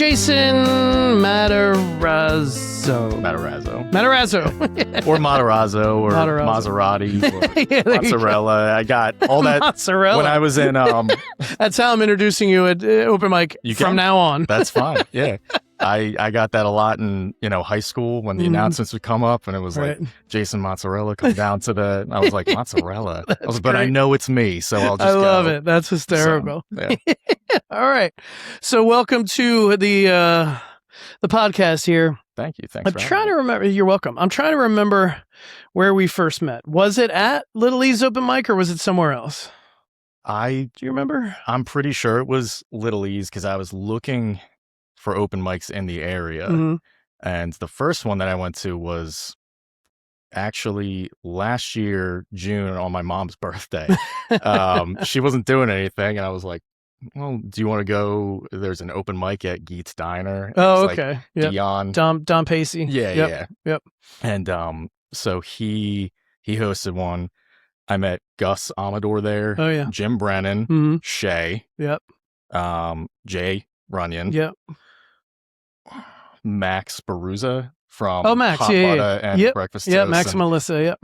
Jason Matarazzo. Or Matarazzo or Maserati or mozzarella. I got all that mozzarella. When I was in That's how I'm introducing you at open mic from now on. That's fine. Yeah. I got that a lot in, high school when the announcements would come up and it was like Jason Mozzarella come down to I was like, mozzarella. But I know it's me, so I'll just go. I love it. That's hysterical. So, yeah. All right. So welcome to the podcast here. Thank you. Thanks. I'm trying to remember. You're welcome. I'm trying to remember where we first met. Was it at Little E's open mic or was it somewhere else? Do you remember? I'm pretty sure it was Little E's because I was looking for open mics in the area. And the first one that I went to was actually last year, June, on my mom's birthday. She wasn't doing anything. And I was like, well, do you want to go? There's an open mic at Geet's Diner. Oh, okay. Like Dion. Don Pacey. Yeah. Yep. And so he hosted one. I met Gus Amador there. Oh, yeah. Jim Brennan. Shay. Yep. Jay Runyon. Yep. Max Baruzza from Max, Hot Butter and Breakfast Toast. Yeah, Max and Melissa, yep.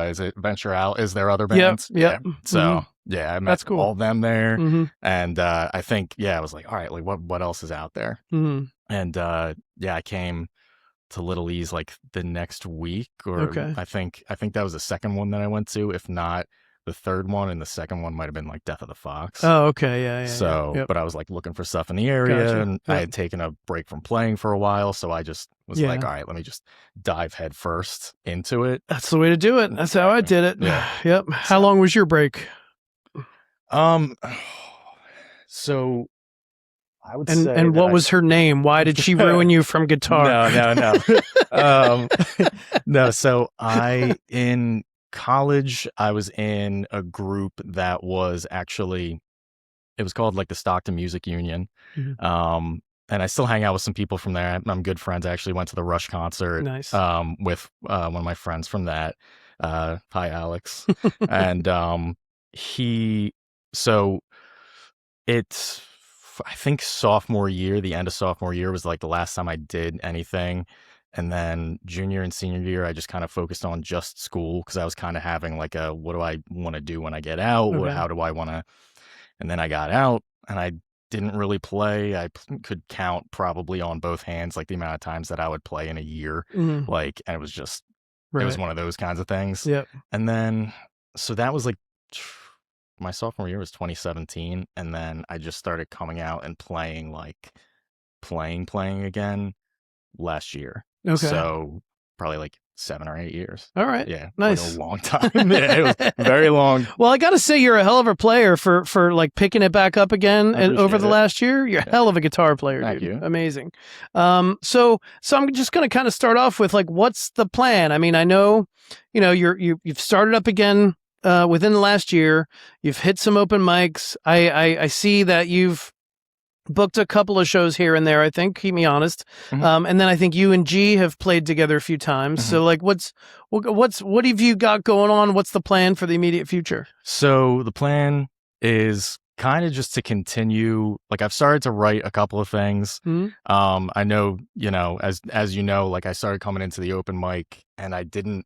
Is it Venture Out? Is there other bands? Yep. Yeah. So, yeah, I met That's cool. all of them there. And I think, I was like, all right, like what else is out there? And I came to Little E's like the next week, or I think that was the second one that I went to, if not the third one, and the second one might have been like Death of the Fox. Oh, okay, yeah. So, but I was like looking for stuff in the area, and I had taken a break from playing for a while, so I just was like, all right, let me just dive head first into it. That's the way to do it. That's how I did it. Yeah. Yep. How long was your break? So I would say. And what was her name? Why did she ruin you from guitar? No. No. So in college, I was in a group that was actually, it was called like the Stockton Music Union. And I still hang out with some people from there. I'm good friends. I actually went to the Rush concert with one of my friends from that. Hi, Alex. And I think sophomore year, the end of sophomore year was like the last time I did anything. And then junior and senior year, I just kind of focused on just school because I was kind of having like what do I want to do when I get out? Okay. How do I want to? And then I got out and I didn't really play. I could count probably on both hands like the amount of times that I would play in a year. And it was just, it was one of those kinds of things. Yep. And then, so that was like, my sophomore year was 2017. And then I just started coming out and playing again last year. Okay. So probably like 7 or 8 years. All right. Yeah. Nice. Like a long time. Yeah, it was very long. Well, I got to say you're a hell of a player for like picking it back up again and over the last year. You're a hell of a guitar player, Thank dude. you. Amazing. So I'm just going to kind of start off with like, what's the plan? I mean, I know, you've started up again within the last year. You've hit some open mics. I see that you've booked a couple of shows here and there, I think, keep me honest. And then I think you and G have played together a few times. So like what have you got going on? What's the plan for the immediate future? So the plan is kind of just to continue. Like I've started to write a couple of things. I know, as you know, like I started coming into the open mic and I didn't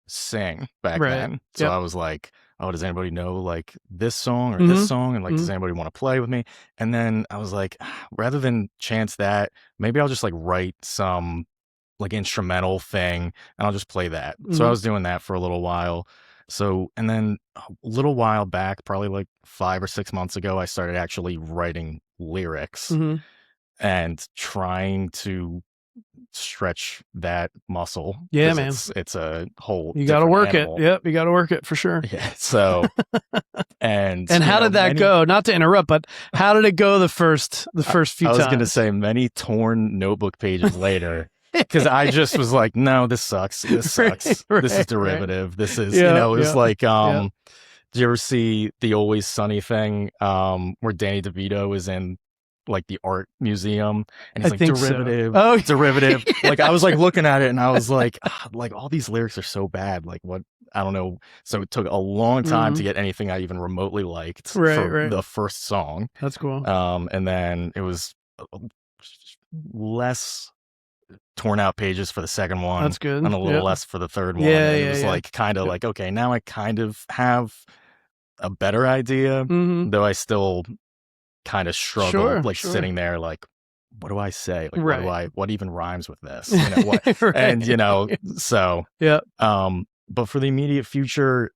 sing back then. So I was like, oh, does anybody know like this song or this song? And like, does anybody want to play with me? And then I was like, rather than chance that, maybe I'll just like write some like instrumental thing and I'll just play that. So I was doing that for a little while. So, and then a little while back, probably like 5 or 6 months ago, I started actually writing lyrics and trying to stretch that muscle. Yeah, man. It's a whole, you got to work it. Yep. You got to work it for sure. Yeah. So, and how did that go? Not to interrupt, but how did it go the first few times? I was going to say many torn notebook pages later. Because I just was like, no, this sucks. This sucks. This is derivative. This is, it was like, did you ever see the Always Sunny thing where Danny DeVito is in like the art museum and he's like derivative, so. Derivative. Like I was like looking at it and I was like all these lyrics are so bad. Like what? I don't know. So it took a long time to get anything I even remotely liked for the first song. That's cool. And then it was less torn out pages for the second one. That's good. And a little less for the third one. Yeah, and it was like kind of like, okay, now I kind of have a better idea, though I still kind of struggle sitting there like, what do I say? Like, what even rhymes with this? You know, what? And, you know, so, but for the immediate future,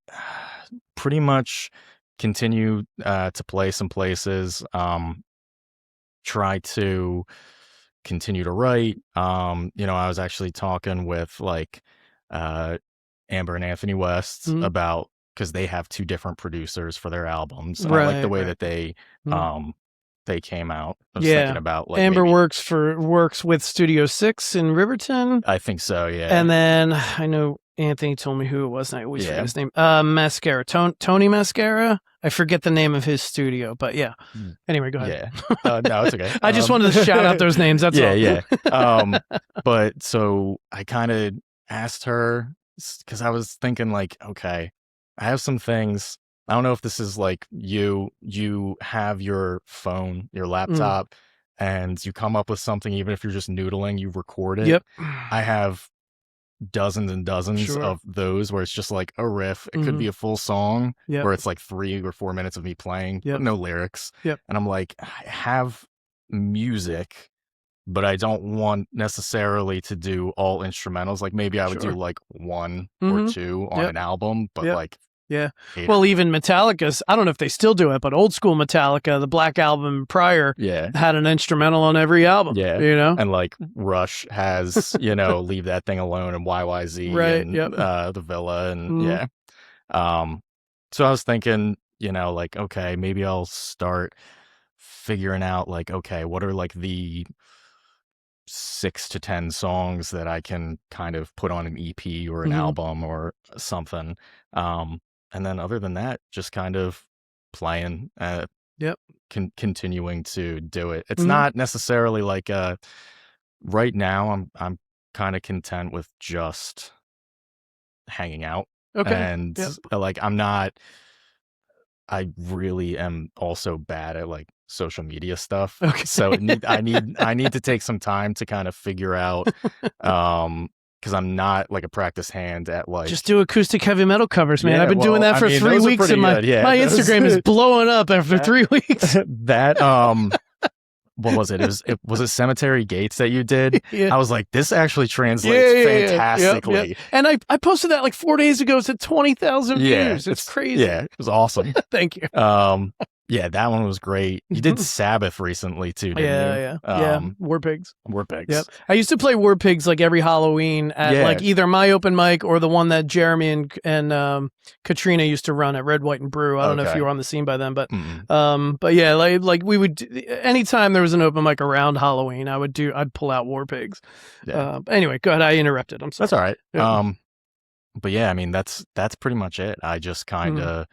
pretty much continue to play some places, try to continue to write. You know, I was actually talking with like Amber and Anthony West about, because they have 2 different producers for their albums. And I like the way that they came out. I was thinking about like Amber works with Studio 6 in Riverton. I think so, yeah. And then I know Anthony told me who it was, and I always forget his name. Mascara. Tony Mascara. I forget the name of his studio, but yeah. Anyway, go ahead. Yeah. No, it's okay. I just wanted to shout out those names. That's all. Yeah. But so I kind of asked her, because I was thinking like, okay, I have some things. I don't know if this is like you have your phone, your laptop, and you come up with something, even if you're just noodling, you record it. I have dozens and dozens of those where it's just like a riff. It could be a full song where it's like 3 or 4 minutes of me playing, but no lyrics. And I'm like, I have music, but I don't want necessarily to do all instrumentals. Like maybe I would do like 1 or 2 on an album, but like, well, even Metallica's, I don't know if they still do it, but old school Metallica, the Black Album prior, had an instrumental on every album. You know? And like Rush has, you know, Leave That Thing Alone and YYZ and The Villa and so I was thinking, you know, like, okay, maybe I'll start figuring out like, okay, what are like the 6 to 10 songs that I can kind of put on an EP or an album or something. And then other than that, just kind of playing, continuing to do it. It's not necessarily like right now I'm kind of content with just hanging out. And like I really am also bad at like social media stuff. So I need to take some time to kind of figure out because I'm not like a practice hand at like just do acoustic heavy metal covers, man. I've been doing that for 3 weeks, and my Instagram is blowing up after 3 weeks. What was it? Was it Cemetery Gates that you did? I was like, this actually translates fantastically. And I posted that like 4 days ago. It's at 20,000 views. It's crazy. Yeah, it was awesome. Thank you. Yeah, that one was great. You did Sabbath recently too, didn't you? War Pigs. War Pigs. Yep. I used to play War Pigs like every Halloween at like either my open mic or the one that Jeremy and Katrina used to run at Red, White, and Brew. I don't know if you were on the scene by then, but yeah, like we would anytime there was an open mic around Halloween, I'd pull out War Pigs. Anyway, go ahead. I interrupted. I'm sorry. That's all right. Yeah. But yeah, I mean that's pretty much it. I just kind of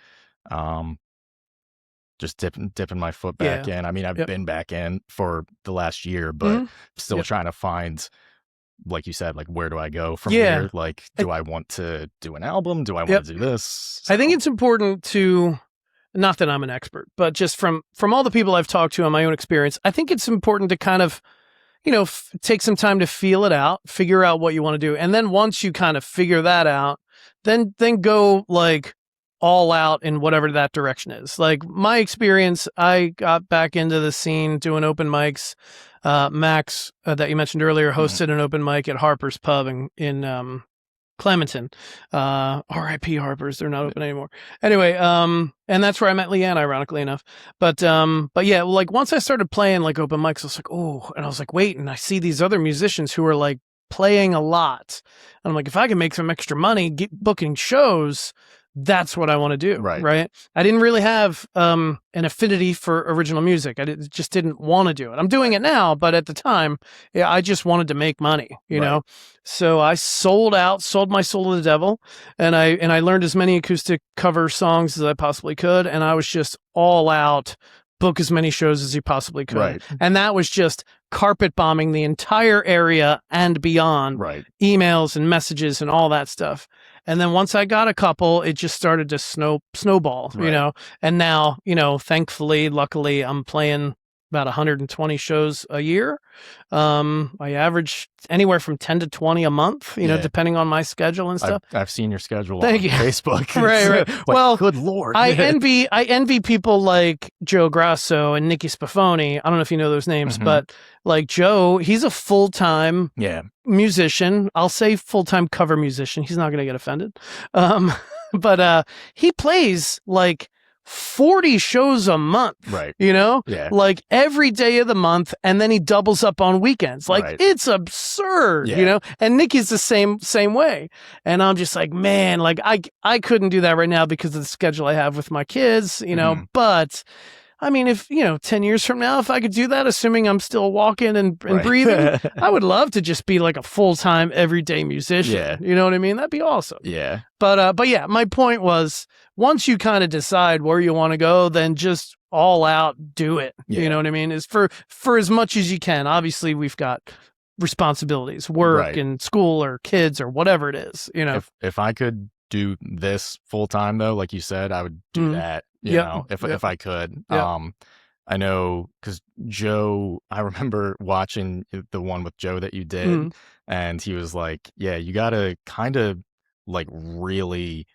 just dipping my foot back in. I mean, I've been back in for the last year, but still trying to find, like you said, like where do I go from here? Like, do I want to do an album? Do I want to do this? I think it's important to, not that I'm an expert, but just from all the people I've talked to on my own experience, I think it's important to kind of, you know, take some time to feel it out, figure out what you want to do. And then once you kind of figure that out, then go like all out in whatever that direction is. Like my experience, I got back into the scene doing open mics. Max, that you mentioned earlier, hosted an open mic at Harper's Pub in Clementon. R.I.P. Harper's, they're not open anymore. Anyway, and that's where I met Leanne, ironically enough. But yeah, like once I started playing like open mics, I was like, oh, and I was like, wait, and I see these other musicians who are like playing a lot. And I'm like, if I can make some extra money booking shows, that's what I want to do. Right. I didn't really have an affinity for original music. Just didn't want to do it. I'm doing it now, but at the time, I just wanted to make money, you know? So I sold my soul to the devil, and I learned as many acoustic cover songs as I possibly could. And I was just all out, book as many shows as you possibly could. And that was just carpet bombing the entire area and beyond, emails and all that stuff. And then once I got a couple, it just started to snowball, you know, and now, you know, thankfully, luckily I'm playing about 120 shows a year. I average anywhere from 10 to 20 a month, you know, depending on my schedule and stuff. I've seen your schedule Thank on you. Facebook. Right. Like, well, good Lord. I envy people like Joe Grasso and Nicky Spafoni. I don't know if you know those names, but like Joe, he's a full-time musician. I'll say full-time cover musician. He's not going to get offended. But he plays like 40 shows a month, right? You know, like every day of the month, and then he doubles up on weekends. Like it's absurd, you know. And Nicky's the same way. And I'm just like, man, like I couldn't do that right now because of the schedule I have with my kids, you know. But I mean, if, you know, 10 years from now, if I could do that, assuming I'm still walking and breathing, I would love to just be like a full-time everyday musician. Yeah. You know what I mean? That'd be awesome. Yeah. But yeah, my point was, once you kind of decide where you want to go, then just all out do it. You know what I mean? Is for as much as you can. Obviously, we've got responsibilities, work and school or kids or whatever it is, you know. If I could do this full time though, like you said, I would do that. You know, if I could. I know, because Joe, I remember watching the one with Joe that you did, and he was like, yeah, you gotta kind of like really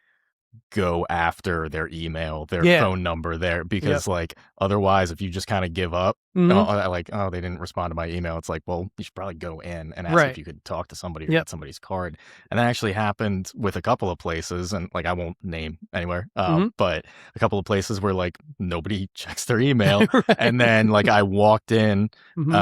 go after their email, their phone number there, because like otherwise, if you just kind of give up, like, oh, they didn't respond to my email, it's like, well, you should probably go in and ask if you could talk to somebody or get somebody's card. And that actually happened with a couple of places, and like I won't name anywhere, but a couple of places where like nobody checks their email, and then like I walked in and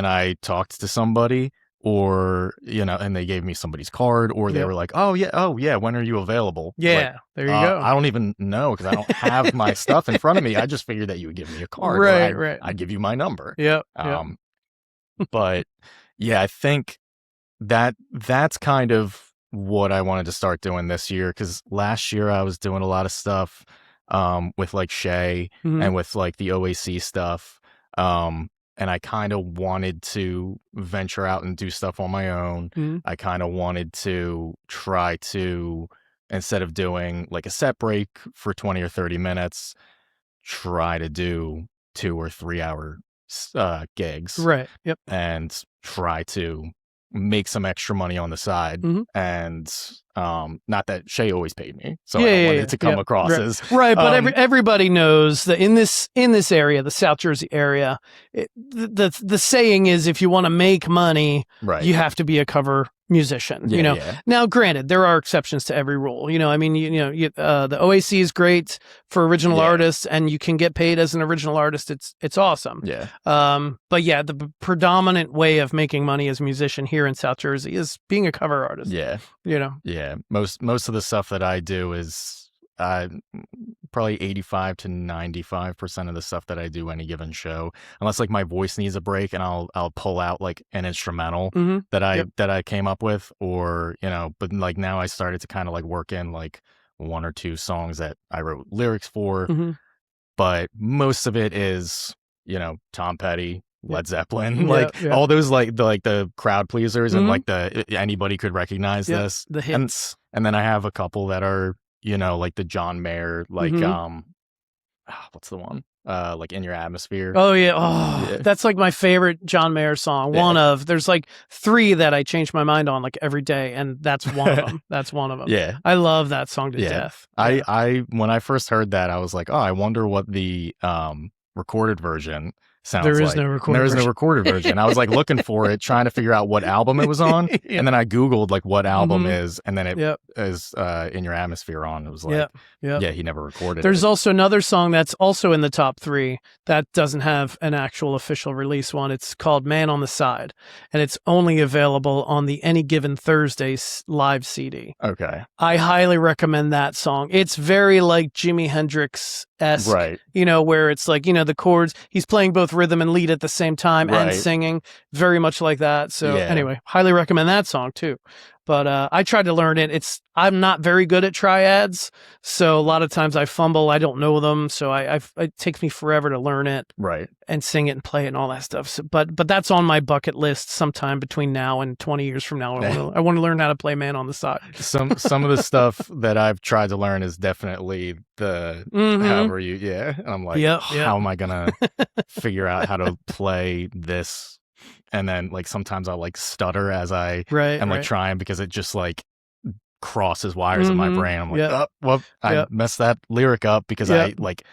I talked to somebody, or, you know, and they gave me somebody's card, or they were like, oh yeah, when are you available? Yeah, like, there you go. I don't even know, because I don't have my stuff in front of me. I just figured that you would give me a card. Right. I'd give you my number. Yep. But yeah, I think that's kind of what I wanted to start doing this year, because last year I was doing a lot of stuff with like Shay and with like the OAC stuff. And I kind of wanted to venture out and do stuff on my own. I kind of wanted to try to, instead of doing like a set break for 20 or 30 minutes, try to do 2 or 3 hour gigs. Right. Yep. And try to make some extra money on the side. And not that Shay always paid me, so I don't want it to come across as but everybody knows that in this area, the South Jersey area, the saying is, if you want to make money, you have to be a cover musician. You know, now granted, there are exceptions to every rule. You know, I mean, the OAC is great for original artists, and you can get paid as an original artist. It's awesome. But yeah, the predominant way of making money as a musician here in South Jersey is being a cover artist. You know. Most of the stuff that I do is probably 85 to 95% of the stuff that I do any given show, unless like my voice needs a break, and I'll pull out like an instrumental that I came up with, or, you know, but like now I started to kind of like work in like 1 or 2 songs that I wrote lyrics for, but most of it is, you know, Tom Petty, Led Zeppelin, all those like the crowd pleasers, and like anybody could recognize this, the hits. And then I have a couple that are, you know, like the John Mayer, like what's the one? Like In Your Atmosphere. Oh yeah. That's like my favorite John Mayer song. There's like 3 that I change my mind on like every day, and that's one of them. That's one of them. Yeah. I love that song to death. I when I first heard that, I was like, oh, I wonder what the recorded version sounds there is like. No recorded There is no recorded version. I was like looking for it, trying to figure out what album it was on, and then I Googled like what album is, and then it is In Your Atmosphere on. It was like, yeah, he never recorded There's it. also another song that's also in the top 3 that doesn't have an actual official release one. It's called Man on the Side, and it's only available on the Any Given Thursday live CD. Okay. I highly recommend that song. It's very like Jimi Hendrix-esque, you know, where it's like, you know, the chords, he's playing both rhythm and lead at the same time and singing, very much like that. So anyway, highly recommend that song too. But I tried to learn it. I'm not very good at triads, so a lot of times I fumble. I don't know them, so it takes me forever to learn it, right, and sing it and play it and all that stuff. So, but that's on my bucket list sometime between now and 20 years from now. I want to learn how to play Man on the Side. Some of the stuff that I've tried to learn is definitely the however you and I'm like, how am I gonna figure out how to play this? And then like sometimes I'll like stutter as I am like trying, because it just like crosses wires in my brain. I'm like, oh, well, I messed that lyric up because I like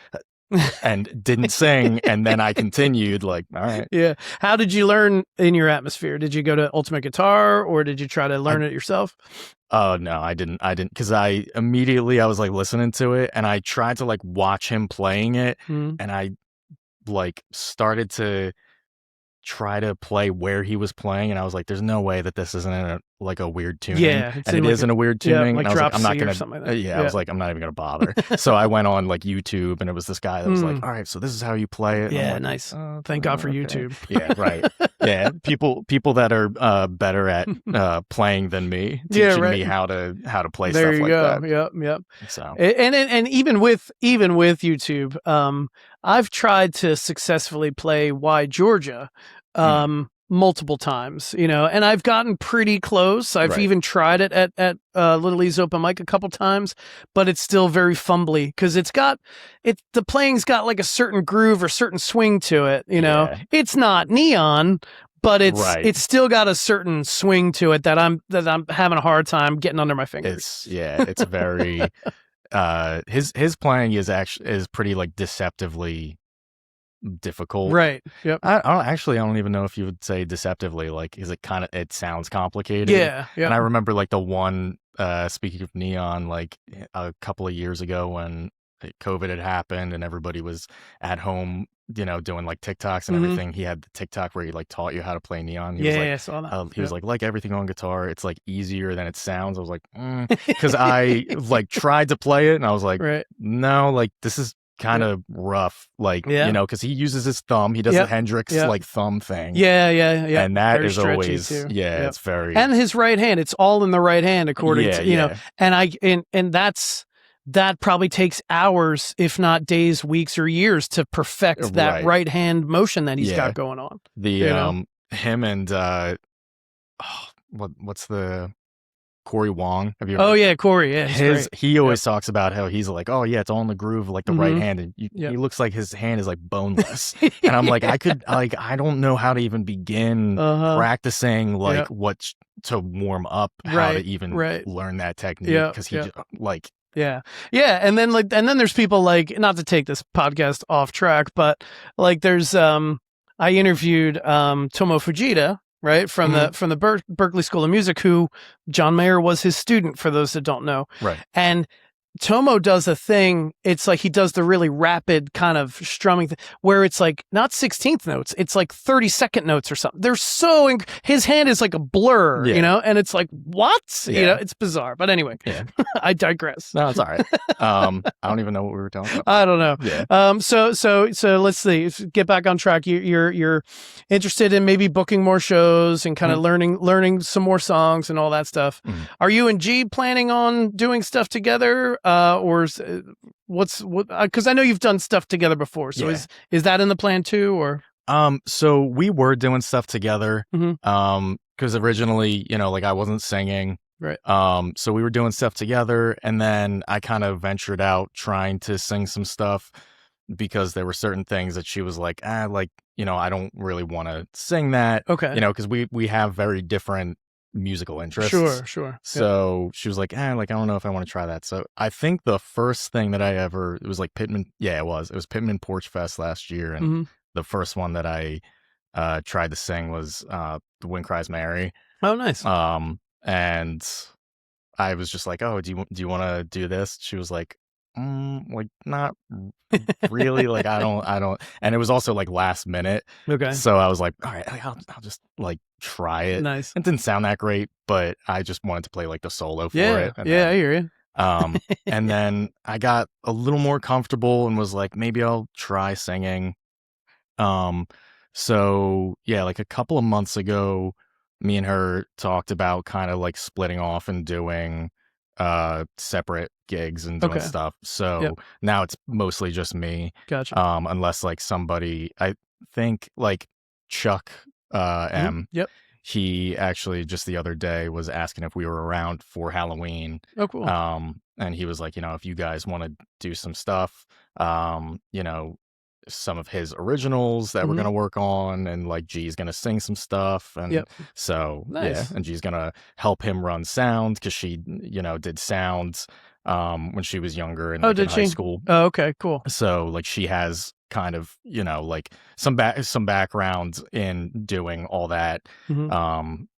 and didn't sing, and then I continued like, all right. Yeah. How did you learn in your atmosphere? Did you go to Ultimate Guitar, or did you try to learn it yourself? Oh no, I didn't because I was like listening to it, and I tried to like watch him playing it, and I like started to try to play where he was playing, and I was like, there's no way that this isn't in a weird tuning. And it is in a weird tuning. Like and I was like, I'm not gonna I was like, I'm not even gonna bother. So I went on like YouTube, and it was this guy that was like, all right, so this is how you play it. And like, nice. Thank God for YouTube. Yeah, right. Yeah, people that are better at playing than me, teaching me how to play stuff like that. Yep. So and even with YouTube, I've tried to successfully play Why Georgia multiple times, and I've gotten pretty close. I've even tried it at Little E's open mic a couple times, but it's still very fumbly because the playing's got like a certain groove or certain swing to it. It's not Neon, but it's still got a certain swing to it that I'm having a hard time getting under my fingers. It's very his playing is pretty like deceptively difficult. Right. Yep. I don't even know if you would say deceptively, like, is it sounds complicated. Yeah. And I remember like the one speaking of Neon, like a couple of years ago when COVID had happened and everybody was at home, doing like TikToks and everything. He had the TikTok where he like taught you how to play Neon. He was like, I saw that. He was like everything on guitar, it's like easier than it sounds. I was like, because I like tried to play it and I was like, no, like this is kind of rough, like because he uses his thumb. He does the Hendrix like thumb thing. Yeah. And that very is always it's very, and his right hand. It's all in the right hand, according to and that probably takes hours, if not days, weeks, or years to perfect that right hand motion that he's got going on. Him and what's the Corey Wong. Have you ever? Oh yeah, Corey. Yeah, he always talks about how he's like, oh yeah, it's all in the groove, like the right hand, and he looks like his hand is like boneless. And I'm like, I don't know how to even begin practicing like what to warm up, how to even learn that technique, because he just, like. Yeah. And then there's people like, not to take this podcast off track, but like there's I interviewed Tomo Fujita, right, from the Berklee School of Music, who John Mayer was his student, for those that don't know. Right. And Tomo does a thing, it's like he does the really rapid kind of strumming where it's like not 16th notes, it's like 32nd notes or something. They're so his hand is like a blur, and it's like, what? It's bizarre. But anyway, I digress. No, it's all right. I don't even know what we were talking about. I don't know. Yeah. So let's see. Get back on track. You're interested in maybe booking more shows and kind of learning some more songs and all that stuff. Are you and G planning on doing stuff together? Or because I know you've done stuff together before, so is that in the plan too, or? So we were doing stuff together, because originally, like I wasn't singing, right? So we were doing stuff together, and then I kind of ventured out trying to sing some stuff, because there were certain things that she was like, I don't really want to sing that, okay, because we have very different musical interests. Sure. So she was like, I don't know if I want to try that. So I think the first thing that it was like Pittman. Yeah, it was Pittman Porch Fest last year. And the first one that I tried to sing was The Wind Cries Mary. Oh, nice. And I was just like, oh, do you want to do this? She was like, like not really, like I don't, and it was also like last minute. Okay. So I was like, all right, I'll just like try it. Nice. It didn't sound that great, but I just wanted to play like the solo for it. And then, I hear you. And then I got a little more comfortable and was like, maybe I'll try singing. So yeah, like a couple of months ago, me and her talked about kind of like splitting off and doing separate gigs and doing stuff. So now it's mostly just me. Gotcha. Unless like somebody, I think like Chuck M. Yep. He actually just the other day was asking if we were around for Halloween. Oh, cool. And he was like, if you guys want to do some stuff, some of his originals that we're gonna work on, and like G's gonna sing some stuff, and so nice. and G's gonna help him run sound because she, did sounds when she was younger and in high school. Oh, okay, cool. So like she has kind of like some background in doing all that.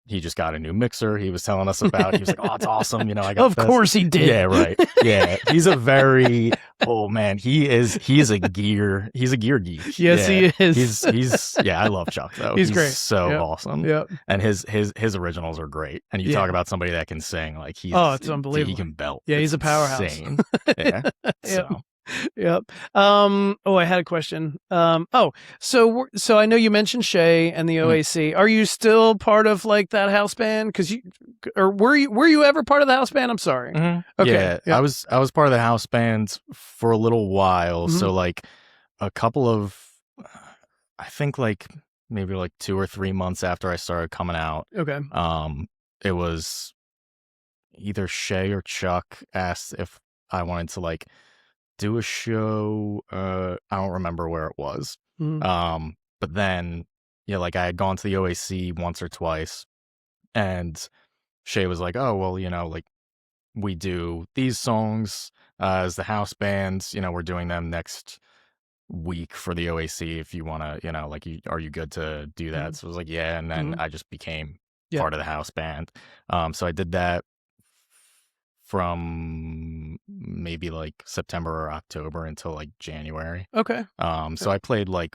He just got a new mixer. He was telling us about. He was like, "Oh, it's awesome!" I got. Of course he did. Yeah, right. Yeah, he's a very man. He's a gear geek. Yes, he is. He's I love Chuck though. He's great. So awesome. Yeah, and his originals are great. And you talk about somebody that can sing, like it's unbelievable. He can belt. Yeah, he's a powerhouse. Insane. Yeah. So. Yep. I had a question. So I know you mentioned Shay and the OAC. Are you still part of like that house band? Were you ever part of the house band? I'm sorry. Okay. Yeah, I was part of the house band for a little while. So like a couple of, I think like maybe like 2 or 3 months after I started coming out. Okay. It was either Shay or Chuck asked if I wanted to like do a show. I don't remember where it was. But then like I had gone to the OAC once or twice, and Shay was like, "Oh, well, like we do these songs as the house bands, we're doing them next week for the OAC if you want to, like are you good to do that?" So I was like, "Yeah." And then I just became part of the house band. So I did that from maybe like September or October until like January. Okay. So I played like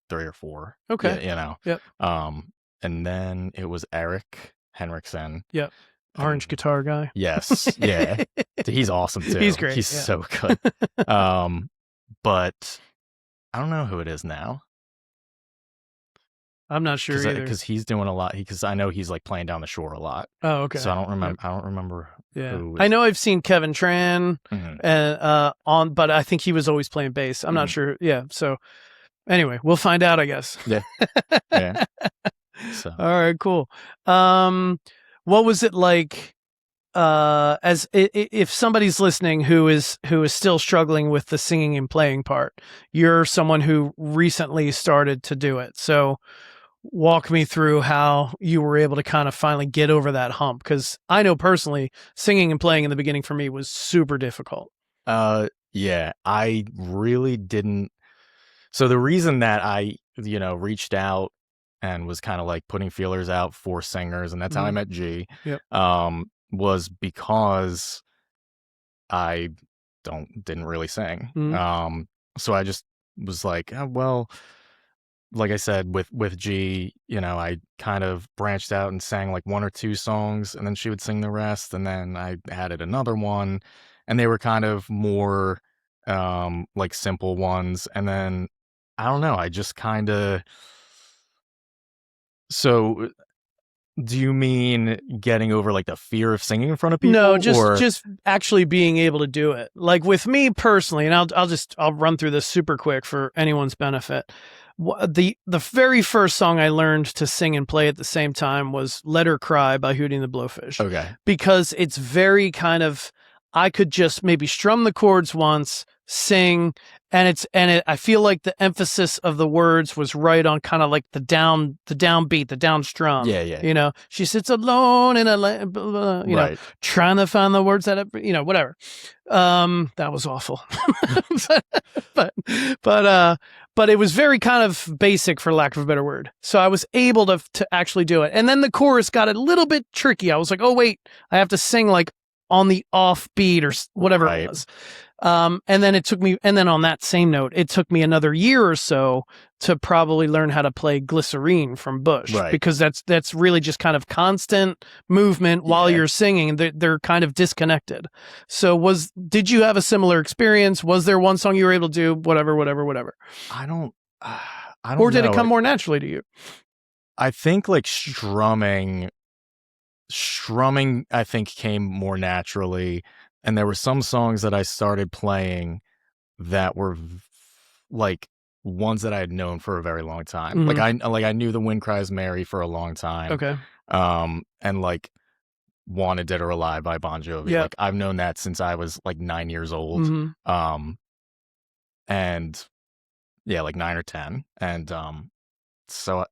3 or 4. Okay. Yep. And then it was Eric Henriksen. Yep. Orange guitar guy. Yes. Yeah. He's awesome too. He's great. He's so good. But I don't know who it is now. I'm not sure either. Because he's doing a lot. Because I know he's like playing down the shore a lot. Oh, okay. So I don't remember. I don't remember. Yeah, I know I've seen Kevin Tran but I think he was always playing bass. I'm not sure. Yeah. So anyway, we'll find out, I guess. Yeah. Yeah. So. All right. Cool. What was it like? If somebody's listening who is still struggling with the singing and playing part, you're someone who recently started to do it. So walk me through how you were able to kind of finally get over that hump. Because I know personally singing and playing in the beginning for me was super difficult. Yeah, I really didn't. So the reason that I, reached out and was kind of like putting feelers out for singers, and that's how I met G. Yep. Was because I didn't really sing. So I just was like, oh, well, like I said, with G, I kind of branched out and sang like 1 or 2 songs, and then she would sing the rest, and then I added another one, and they were kind of more like simple ones, and then I don't know, I just kind of. So do you mean getting over like the fear of singing in front of people? No, just actually being able to do it. Like with me personally, and I'll run through this super quick for anyone's benefit. The very first song I learned to sing and play at the same time was "Let Her Cry" by Hootie and the Blowfish. Okay. Because it's very kind of, I could just maybe strum the chords once, sing, and I feel like the emphasis of the words was right on kind of like the downbeat, the down strum. Yeah. She sits alone in a land, right, trying to find the words that, whatever. That was awful. but it was very kind of basic, for lack of a better word. So I was able to actually do it. And then the chorus got a little bit tricky. I was like, oh wait, I have to sing like on the off beat or whatever it was. And then on that same note, it took me another year or so to probably learn how to play Glycerine from Bush, because that's really just kind of constant movement while you're singing. They're kind of disconnected. So did you have a similar experience? Was there one song you were able to do? Whatever. I don't or did know. it come more naturally to you? I think like strumming I think came more naturally, and there were some songs that I started playing that were like ones that I had known for a very long time. Like I knew The Wind Cries Mary for a long time. Okay. And like Wanted Dead or Alive by Bon Jovi. Yep. Like I've known that since I was like 9 years old. And yeah, like 9 or 10. And so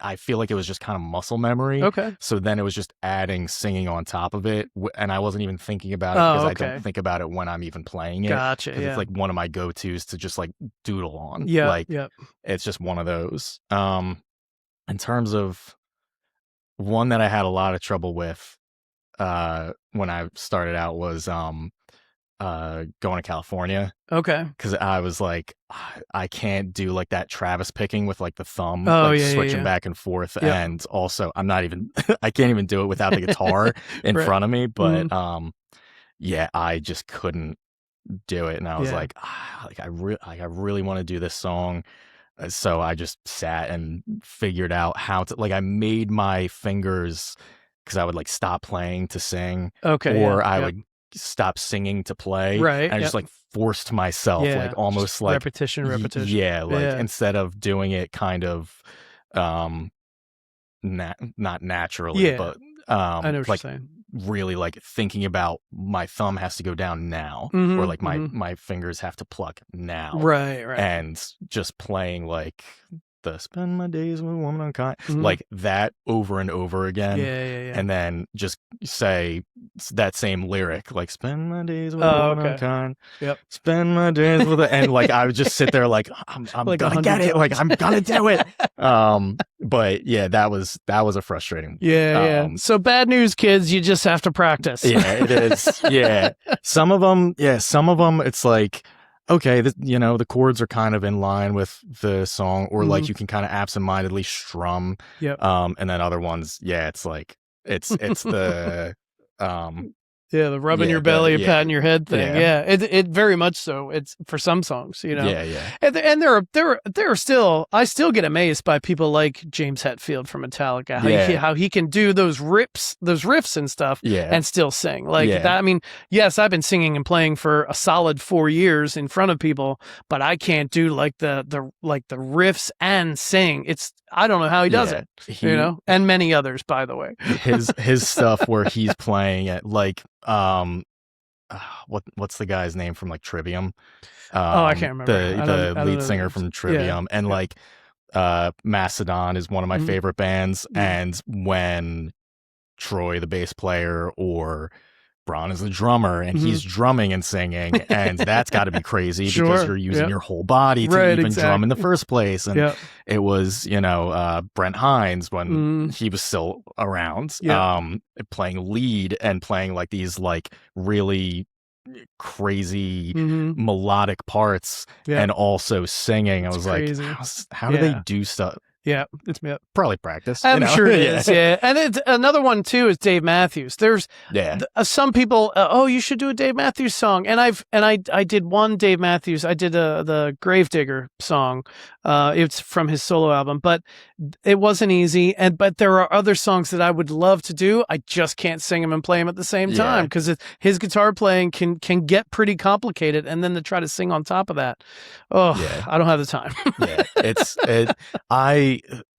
I feel like it was just kind of muscle memory. Okay. So then it was just adding singing on top of it. And I wasn't even thinking about it because I don't think about it when I'm even playing it. Gotcha. Because Yeah. it's like one of my go-tos to just like doodle on. Yeah. Like yeah. it's just one of those. In terms of one that I had a lot of trouble with when I started out was going to California. Okay. Because I was like, I can't do like that Travis picking with like the thumb, Oh, like yeah, yeah, switching yeah. back and forth. Yep. And also, I'm not even, I can't even do it without the guitar in Right. front of me. But yeah, I just couldn't do it. And I was Yeah. like, I really want to do this song. So I just sat and figured out how to, like, I made my fingers because I would like stop playing to sing, Okay. or yeah. I Yep. would stop singing to play. Right. And I just like forced myself, Yeah. like almost Just like repetition. yeah, like Yeah. instead of doing it kind of not naturally, Yeah. but I know what like you're saying. really like thinking about my thumb has to go down now, or like my fingers have to pluck now, Right. and just playing like the spend my days with a woman unkind, like that over and over again. Yeah. And then just say that same lyric, like spend my days with a woman unkind. Yep. Spend my days with a, and like I would just sit there like I'm Like gonna get it, like I'm gonna do it. But yeah, that was a frustrating. Yeah. So bad news, kids. You just have to practice. Yeah, it is. Yeah, some of them. It's like, okay, the chords are kind of in line with the song, or like you can kind of absentmindedly strum. Yep. And then other ones, yeah, it's like it's the yeah, the rubbing your belly, patting your head thing. Yeah, it very much so. It's for some songs, you know. Yeah. And there are still, I still get amazed by people like James Hetfield from Metallica. How he can do those riffs and stuff, and still sing like that. I mean, yes, I've been singing and playing for a solid 4 years in front of people, but I can't do like the riffs and sing. I don't know how he does it, you know, and many others, by the way. his stuff where he's playing at like what's the guy's name from like Trivium? I can't remember. The lead singer from Trivium, and like Mastodon is one of my favorite bands. And when Troy, the bass player, or Braun is the drummer, and he's drumming and singing, and that's got to be crazy because you're using your whole body to even drum in the first place. And it was, Brent Hines when he was still around, playing lead and playing like these like really crazy melodic parts, and also singing. I was like, how do they do stuff? Yeah, it's probably practice. I'm sure it is. Yeah, and it's another one too is Dave Matthews. There's some people. You should do a Dave Matthews song, and I did one Dave Matthews. I did the Gravedigger song. It's from his solo album, but it wasn't easy. But there are other songs that I would love to do. I just can't sing them and play them at the same time because his guitar playing can get pretty complicated, and then to try to sing on top of that, I don't have the time.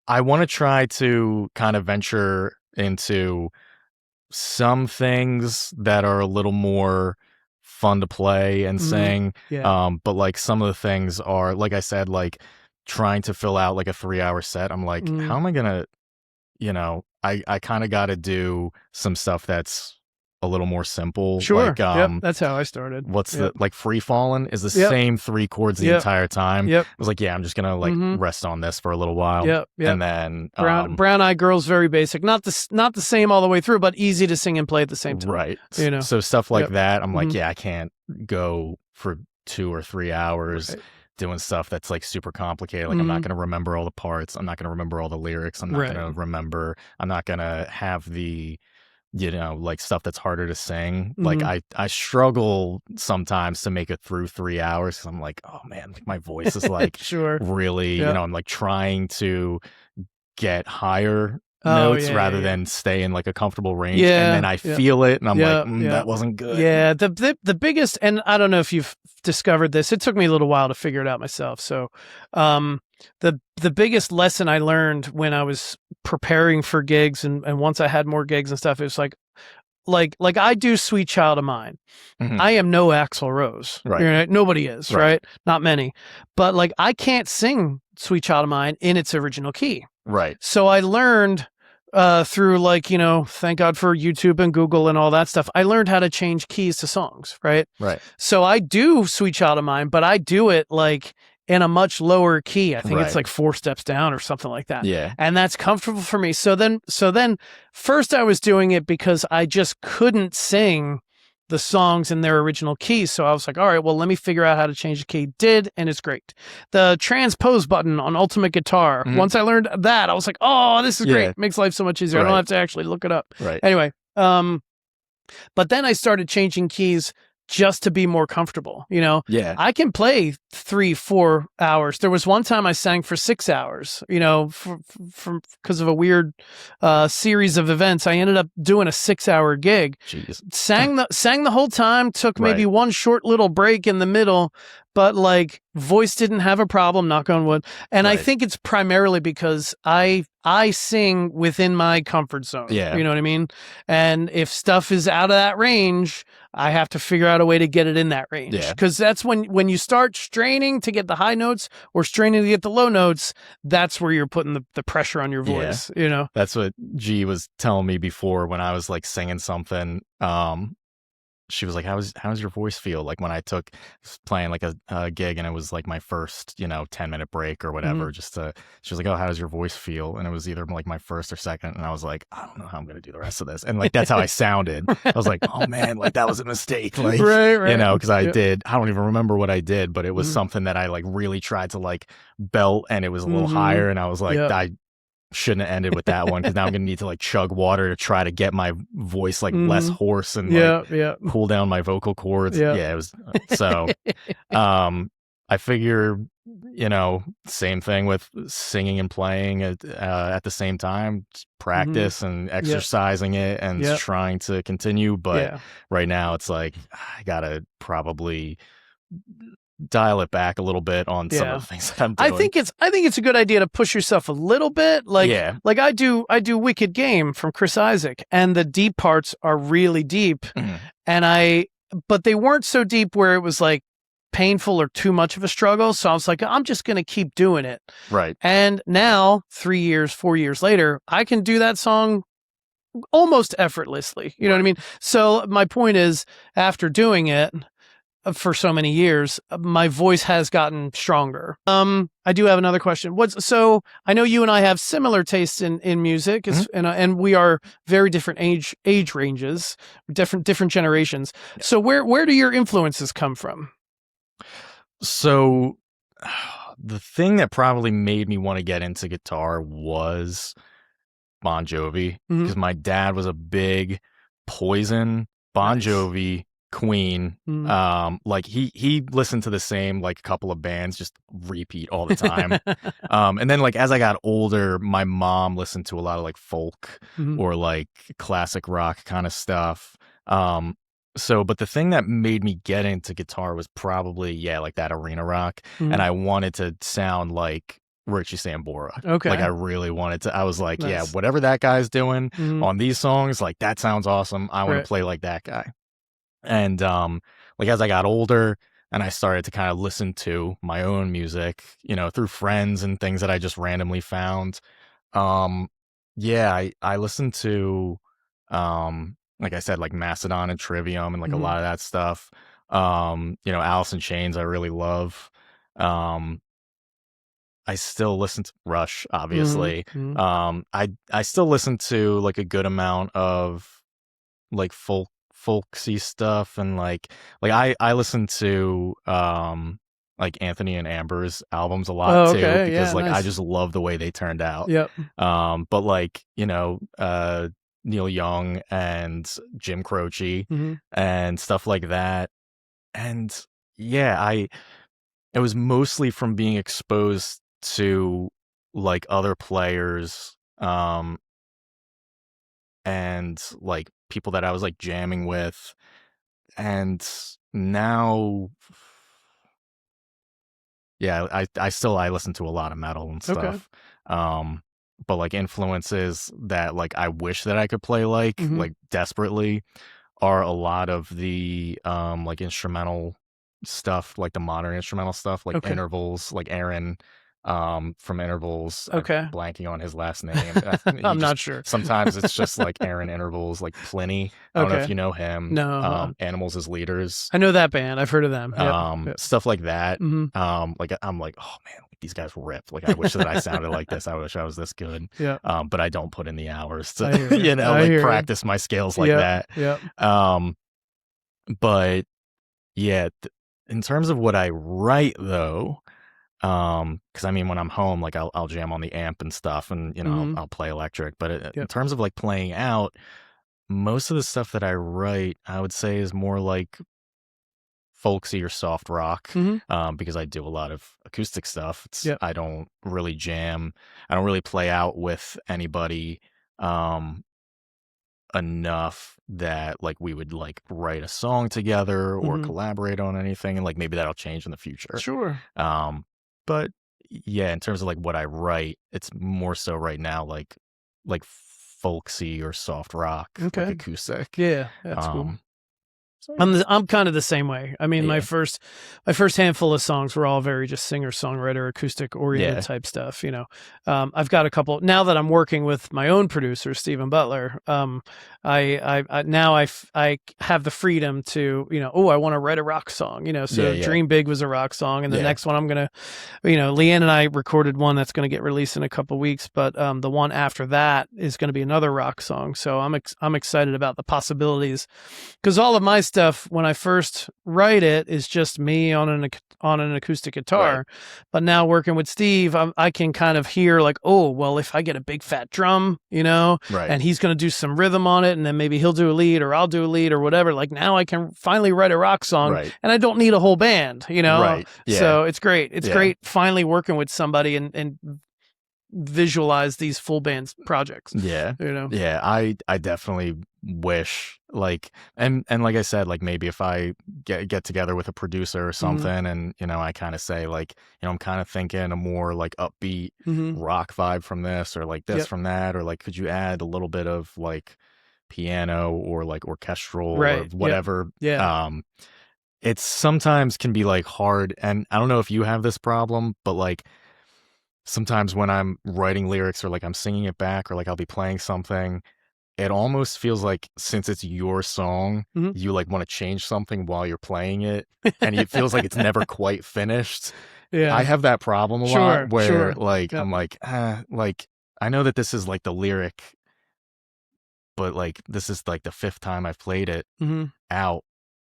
I want to try to kind of venture into some things that are a little more fun to play and sing. But like some of the things are, like I said, like trying to fill out like a 3-hour set. I'm like, how am I gonna, I kind of got to do some stuff that's a little more simple. Sure. Like, that's how I started. What's the like Free Fallin' is the same 3 chords the entire time. I was like, I'm just gonna like rest on this for a little while. And then Brown Eyed Girl's very basic. Not the same all the way through, but easy to sing and play at the same time. Right. So stuff like that. I'm like, I can't go for 2 or 3 hours doing stuff that's like super complicated. Like I'm not gonna remember all the parts. I'm not gonna remember all the lyrics. I'm not gonna have the like stuff that's harder to sing. Like I struggle sometimes to make it through 3 hours because I'm like, oh man, like my voice is like really, I'm like trying to get higher Oh, notes yeah, rather yeah, than stay in like a comfortable range. And yeah, then I yeah, feel it and I'm like, yeah. that wasn't good. Yeah, the biggest, and I don't know if you've discovered this. It took me a little while to figure it out myself. So, the biggest lesson I learned when I was preparing for gigs, and once I had more gigs and stuff, it was like I do Sweet Child of Mine. Mhm. I am no Axl Rose. Right. Nobody is, Right. right? Not many. But like I can't sing Sweet Child of Mine in its original key. Right. So I learned through like, thank God for YouTube and Google and all that stuff. I learned how to change keys to songs, right? Right. So I do Sweet Child of Mine, but I do it like in a much lower key. I think it's Right. like 4 steps down or something like that. Yeah. And that's comfortable for me. So then first I was doing it because I just couldn't sing the songs in their original keys. So I was like, all right, well, let me figure out how to change the key. Did, and it's great. The transpose button on Ultimate Guitar. Mhm. Once I learned that, I was like, oh, this is Yeah. great. Makes life so much easier. I Right. don't have to actually look it up. Right. Anyway, but then I started changing keys just to be more comfortable. Yeah. I can play 3-4 hours. There was one time I sang for 6 hours, because of a weird series of events. I ended up doing a 6-hour gig. Jeez. Sang the whole time, took maybe Right. one short little break in the middle, but like voice didn't have a problem, knock on wood. And I Right. think it's primarily because I sing within my comfort zone. Yeah. You know what I mean? And if stuff is out of that range, I have to figure out a way to get it in that range. Yeah. Because that's when you start straining to get the high notes or straining to get the low notes, that's where you're putting the pressure on your voice, That's what G was telling me before when I was like singing something. She was like, how's your voice feel? Like when I was playing like a gig and it was like my first, 10-minute break or whatever, she was like, oh, how does your voice feel? And it was either like my first or second. And I was like, I don't know how I'm going to do the rest of this. And like, that's how I sounded. I was like, oh man, like that was a mistake. Like, right. Cause I don't even remember what I did, but it was something that I like really tried to like belt and it was a little higher. And I was like, I shouldn't have ended with that one because now I'm gonna need to like chug water to try to get my voice like less hoarse and cool down my vocal cords. It was so I figure same thing with singing and playing at the same time, practice and exercising it and trying to continue, but right now it's like I gotta probably dial it back a little bit on some of the things that I'm doing. I think it's a good idea to push yourself a little bit. Like I do Wicked Game from Chris Isaak, and the deep parts are really deep. But they weren't so deep where it was like painful or too much of a struggle. So I was like, I'm just gonna keep doing it. Right. And now 4 years later, I can do that song almost effortlessly. You know what I mean? So my point is, after doing it for so many years, my voice has gotten stronger. I do have another question. So I know you and I have similar tastes in music, and we are very different age ranges, different generations. Yeah. So where do your influences come from? So the thing that probably made me want to get into guitar was Bon Jovi, because my dad was a big Poison, Bon Jovi, Queen. Like he listened to the same like couple of bands just repeat all the time. And then like as I got older, my mom listened to a lot of like folk or like classic rock kind of stuff. But the thing that made me get into guitar was probably like that arena rock, and I wanted to sound like Richie Sambora. Okay. Like I really wanted to. I was like, whatever that guy's doing on these songs, like that sounds awesome. I want to play like that guy. And like as I got older and I started to kind of listen to my own music, through friends and things that I just randomly found. I listened to like I said, like Mastodon and Trivium and like a lot of that stuff. Alice in Chains I really love. I still listen to Rush, obviously. I still listen to like a good amount of like folksy stuff, and like I listen to like Anthony and Amber's albums a lot too, because like nice. I just love the way they turned out. But like Neil Young and Jim Croce and stuff like that, and it was mostly from being exposed to like other players, and like people that I was like jamming with, and now, yeah, I listen to a lot of metal and Okay. stuff. Um, but like influences that like I wish that I could play Mm-hmm. like desperately are a lot of the like instrumental stuff, like the modern instrumental stuff, like Okay. Intervals, like Aaron from Intervals. I'm Okay. blanking on his last name. He I'm just not sure. sometimes it's just like Aaron Intervals, like Pliny. I don't know if Okay. you know him. No. Animals as Leaders, I know that band. I've heard of them. Yep. Yep. stuff like that. Mm-hmm. Like I'm like, oh man, like, these guys rip. Like I wish that I sounded like this. I wish I was this good. Yeah. But I don't put in the hours I to, hear you. I like hear you. practice my scales like Yep. that. Yep. But yeah, in terms of what I write though, because I mean, when I'm home, like I'll jam on the amp and stuff, and Mm-hmm. I'll play electric. But in Yep. terms of like playing out, most of the stuff that I write, I would say, is more like folksy or soft rock, Mm-hmm. because I do a lot of acoustic stuff. Yep. I don't really jam. I don't really play out with anybody enough that like we would like write a song together or Mm-hmm. collaborate on anything, and like maybe that'll change in the future. Sure. But yeah, in terms of like what I write, it's more so right now like folksy or soft rock, like Okay. acoustic. Yeah, that's cool. So I'm kind of the same way. I mean, my yeah. first handful of songs were all very just singer songwriter, acoustic oriented Yeah. type stuff. I've got a couple now that I'm working with my own producer, Stephen Butler. I have the freedom to I want to write a rock song. So Yeah. Dream Big was a rock song, and the Yeah. next one I'm gonna, Leanne and I recorded one that's gonna get released in a couple weeks, but the one after that is gonna be another rock song. So I'm excited about the possibilities, because all of my stuff when I first write it is just me on an acoustic guitar, Right. but now working with Steve, I can kind of hear like, oh well, if I get a big fat drum, Right. and he's going to do some rhythm on it, and then maybe he'll do a lead or I'll do a lead or whatever. Like now I can finally write a rock song, Right. and I don't need a whole band, Right. Yeah. So it's great. It's Yeah. great finally working with somebody and visualize these full band projects. Yeah. Yeah. I definitely wish like and like I said, like maybe if I get together with a producer or something, and I kind of say like, I'm kind of thinking a more like upbeat rock vibe from this, or like this Yep. from that, or like could you add a little bit of like piano or like orchestral or Right. Yep. whatever. Yeah. It sometimes can be like hard, and I don't know if you have this problem, but like sometimes when I'm writing lyrics or like I'm singing it back or like I'll be playing something, it almost feels like since it's your song, you like want to change something while you're playing it, and it feels like it's never quite finished. Yeah. I have that problem a Sure, lot where sure. like Yep. I'm like I know that this is like the lyric, but like this is like the fifth time I've played it out,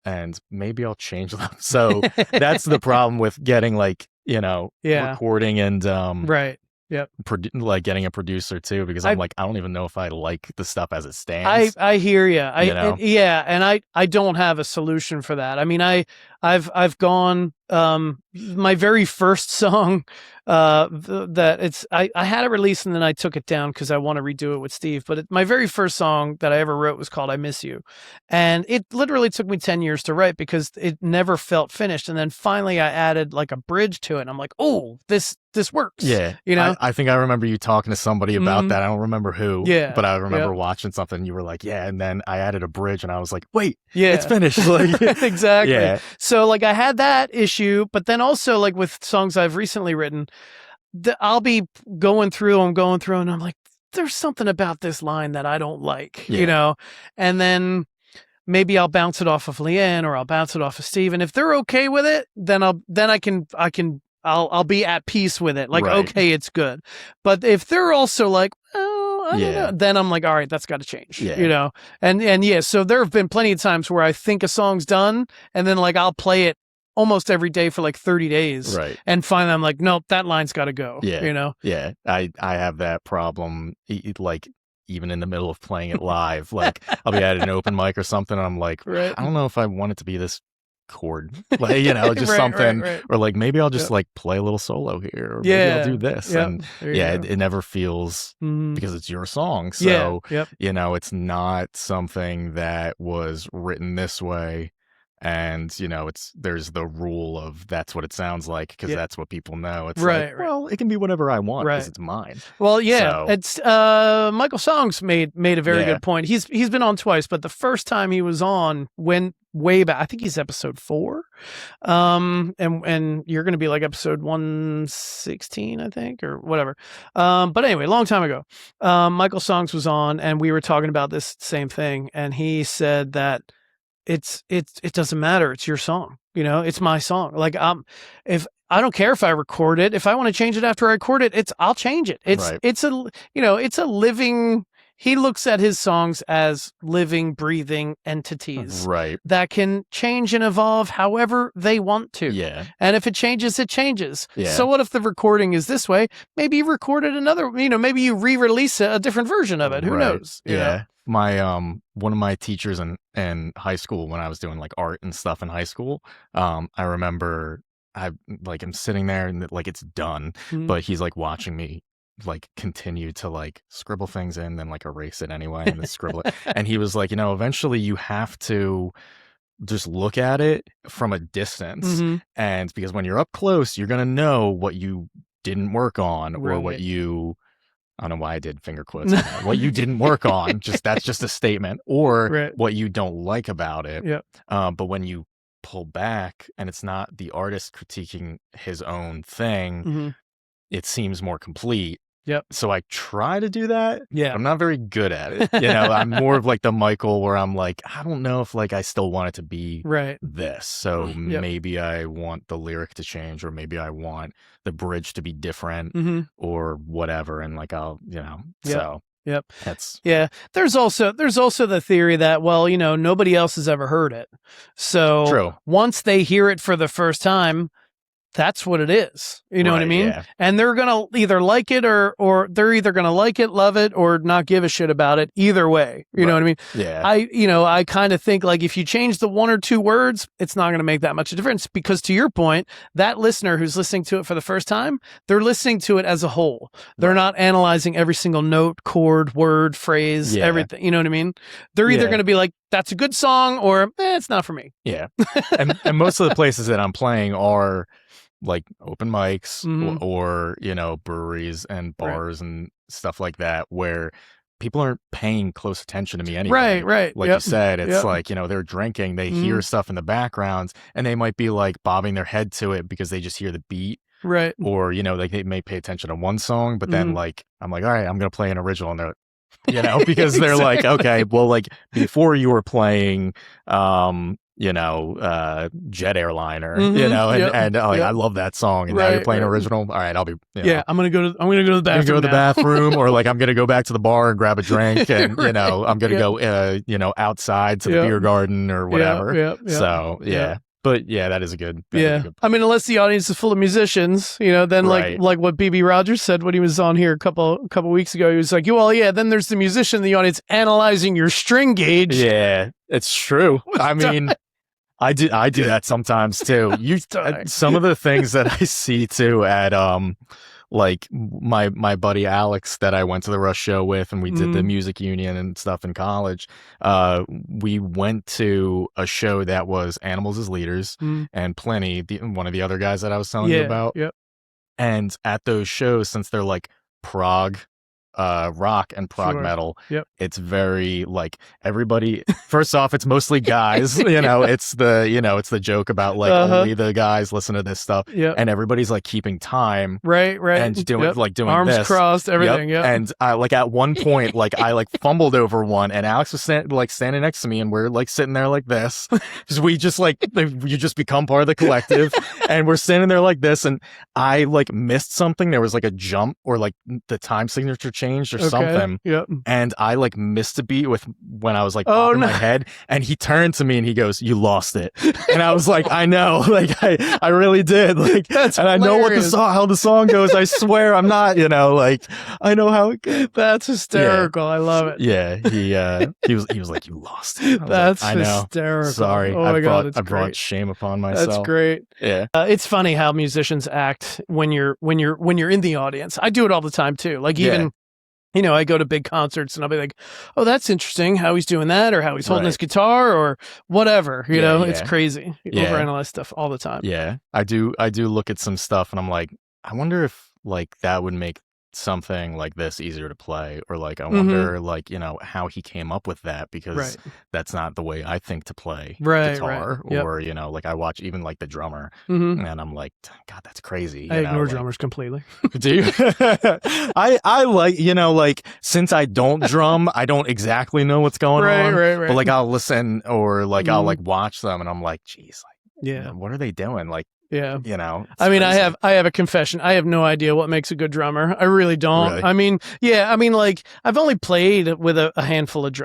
and maybe I'll change them. So that's the problem with getting like, Yeah. recording and Right. Yep. like getting a producer too, because I'm like, I don't even know if I like the stuff as it stands. I hear you. know? And I don't have a solution for that. I mean, I've gone my very first song I had it released and then I took it down because I want to redo it with Steve. But my very first song that I ever wrote was called "I Miss You," and it literally took me 10 years to write because it never felt finished. And then finally, I added like a bridge to it, and I'm like, oh, this works. Yeah. I think I remember you talking to somebody about that. I don't remember who. Yeah. But I remember watching something. You were like, yeah. And then I added a bridge and I was like, wait, yeah, it's finished. Like, exactly. Yeah. So like I had that issue, but then also like with songs I've recently written, I'll be going through, and I'm like, there's something about this line that I don't like, and then maybe I'll bounce it off of Leanne or I'll bounce it off of Steve. And if they're okay with it, then I'll be at peace with it. Like, okay, it's good. But if they're also like, oh, I don't know, then I'm like, all right, that's got to change, and yeah. So there have been plenty of times where I think a song's done and then like I'll play it almost every day for like 30 days. Right. And finally I'm like, nope, that line's got to go. Yeah. Yeah. I have that problem. Like, even in the middle of playing it live, like I'll be at an open mic or something, and I'm like, I don't know if I want it to be this chord, like, you know, just Right, something, right. or like maybe I'll just Yep. like play a little solo here, or maybe Yeah. I'll do this. Yep. And There you yeah, go. it never feels, Mhm. because it's your song. Yeah. So, Yep. you know, it's not something that was written this way. And, you know, there's the rule of that's what it sounds like, because Yeah. that's what people know. It's Right, like, right. well, it can be whatever I want because Right. it's mine. Well, yeah, So, it's Michael Songs made a very yeah. good point. He's been on twice, but the first time he was on went way back. I think he's episode 4. And you're going to be like episode 116, I think, or whatever. But anyway, long time ago, Michael Songs was on, and we were talking about this same thing, and he said that it doesn't matter. It's your song. You know, it's my song. Like, if I don't care if I record it, if I want to change it after I record it, I'll change it. Right. It's a, you know, it's a living, he looks at his songs as living, breathing entities Right. that can change and evolve however they want to. Yeah. And if it changes, it changes. Yeah. So what if the recording is this way? Maybe you recorded another, you know, maybe you re-release a different version of it. Who knows? You know? My one of my teachers in high school, when I was doing like art and stuff in high school, I remember I'm sitting there and like it's done, but he's like watching me like continue to like scribble things in, then like erase it anyway and then scribble it. And he was like, you know, eventually you have to just look at it from a distance, and because when you're up close, you're gonna know what you didn't work on, or what you, I don't know why I did finger quotes on that. What you didn't work on, that's just a statement, or what you don't like about it. Yep. But when you pull back and it's not the artist critiquing his own thing, it seems more complete. Yep. So I try to do that. Yeah. I'm not very good at it. You know, I'm more of like the Michael, where I'm like, I don't know if like I still want it to be this. So maybe I want the lyric to change, or maybe I want the bridge to be different, or whatever. And like, I'll, you know, so. Yep. That's There's also the theory that, well, you know, nobody else has ever heard it. So true. Once they hear it for the first time, that's what it is. You know what I mean? Yeah. And they're going to either like it or they're either going to like it, love it, or not give a shit about it. Either way. You know what I mean? Yeah. I kind of think like if you change the one or two words, it's not going to make that much of a difference, because to your point, that listener who's listening to it for the first time, they're listening to it as a whole. They're not analyzing every single note, chord, word, phrase, everything. You know what I mean? They're either going to be like, that's a good song, or it's not for me. Yeah. and most of the places that I'm playing are like open mics, or you know, breweries and bars and stuff like that, where people aren't paying close attention to me anyway. Right. Like you said, it's like, you know, they're drinking, they hear stuff in the background, and they might be like bobbing their head to it because they just hear the beat. Right. Or, you know, like they may pay attention to one song, but then like, I'm like, all right, I'm going to play an original. And they're, you know, because they're like, okay, well, like before you were playing, you know, Jet Airliner, you know, and like, I love that song, and now you're playing original. All right, I'll be, you know, I'm gonna go to the bathroom. Go to the bathroom, or like I'm gonna go back to the bar and grab a drink, and you know, I'm gonna go, you know, outside to the beer garden or whatever. So But yeah, that is a good. I mean, unless the audience is full of musicians, you know, then like what BB Rogers said when he was on here a couple weeks ago, he was like, well, yeah, then there's the musician in the audience analyzing your string gauge. Yeah, it's true. I mean, I do that sometimes too. Some of the things that I see too at like my buddy Alex that I went to the Rush show with, and we did the music union and stuff in college. We went to a show that was Animals as Leaders and Plenty, one of the other guys that I was telling you about. And at those shows, since they're like prog rock and prog metal, it's very like everybody, first off, it's mostly guys, you know, it's the joke about like only the guys listen to this stuff, and everybody's like keeping time, and doing doing arms this, crossed, everything. And like at one point, like I like fumbled over one, and Alex was standing next to me, and we're like sitting there like this, because we just like, you just become part of the collective, and we're standing there like this, and I like missed something. There was like a jump, or like the time signature change changed or something. Yep. And I like missed a beat with when I was like Oh, bobbing no. my head, and he turned to me and he goes, "You lost it." And I was like, I know, like I really did. Like, That's and I know what hilarious. how the song goes. I swear I'm not, like I know how it goes. That's hysterical. Yeah. I love it. Yeah, he was like, "You lost it." I was That's like, I know. hysterical. Sorry. Oh my God, it's I brought great. shame upon myself. That's great. Yeah. It's funny how musicians act when you're in the audience. I do it all the time too. Like even I go to big concerts and I'll be like, "Oh, that's interesting how he's doing that, or how he's holding his guitar, or whatever." It's crazy. You overanalyze stuff all the time. Yeah, I do look at some stuff and I'm like, I wonder if like that would make something like this easier to play, or like I wonder like how he came up with that, because that's not the way I think to play guitar. Or like I watch even like the drummer and I'm like, God, that's crazy. I ignore drummers completely. Do you? I like like, since I don't drum, I don't exactly know what's going on. But like I'll listen, or like I'll like watch them and I'm like, geez, like what are they doing? Like, I mean, crazy. I have a confession. I have no idea what makes a good drummer. I really don't. Really? I mean, like I've only played with a handful of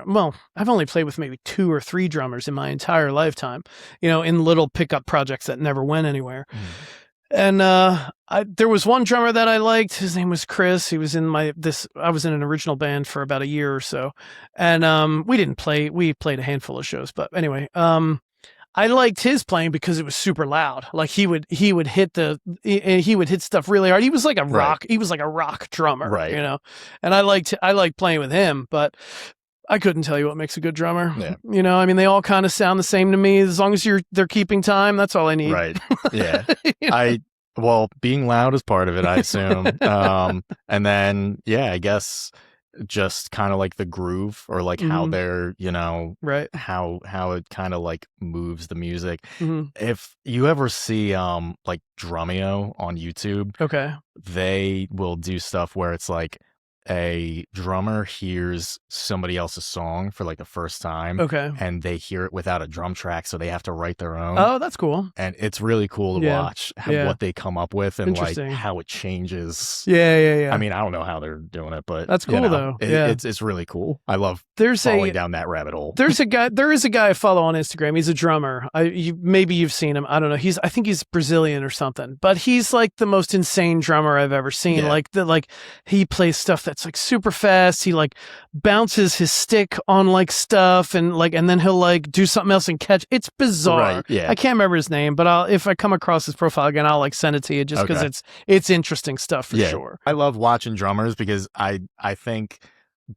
I've only played with maybe 2 or 3 drummers in my entire lifetime, in little pickup projects that never went anywhere. And there was one drummer that I liked. His name was Chris. He was in I was in an original band for about a year or so. And we played a handful of shows, but anyway, I liked his playing because it was super loud. Like he would hit stuff really hard. He was like a rock. He was like a rock drummer, And I liked playing with him, but I couldn't tell you what makes a good drummer. Yeah. I mean, they all kind of sound the same to me. As long as they're keeping time, that's all I need. Right. Yeah. Well, being loud is part of it, I assume. And then I guess just kind of like the groove, or like how they're how it kind of like moves the music. If you ever see like Drumeo on YouTube, they will do stuff where it's like a drummer hears somebody else's song for like the first time, and they hear it without a drum track, so they have to write their own. Oh, that's cool. And it's really cool to watch what they come up with, and like how it changes. I mean, I don't know how they're doing it, but that's cool though. It's really cool. I love falling down that rabbit hole. There is a guy I follow on Instagram. He's a drummer. Maybe you've seen him. I don't know. I think he's Brazilian or something, but he's like the most insane drummer I've ever seen. Like he plays stuff that's like super fast. He like bounces his stick on like stuff, and then he'll like do something else and catch. It's bizarre. I can't remember his name, but if I come across his profile again, I'll like send it to you, just because it's interesting stuff for sure. I love watching drummers because I think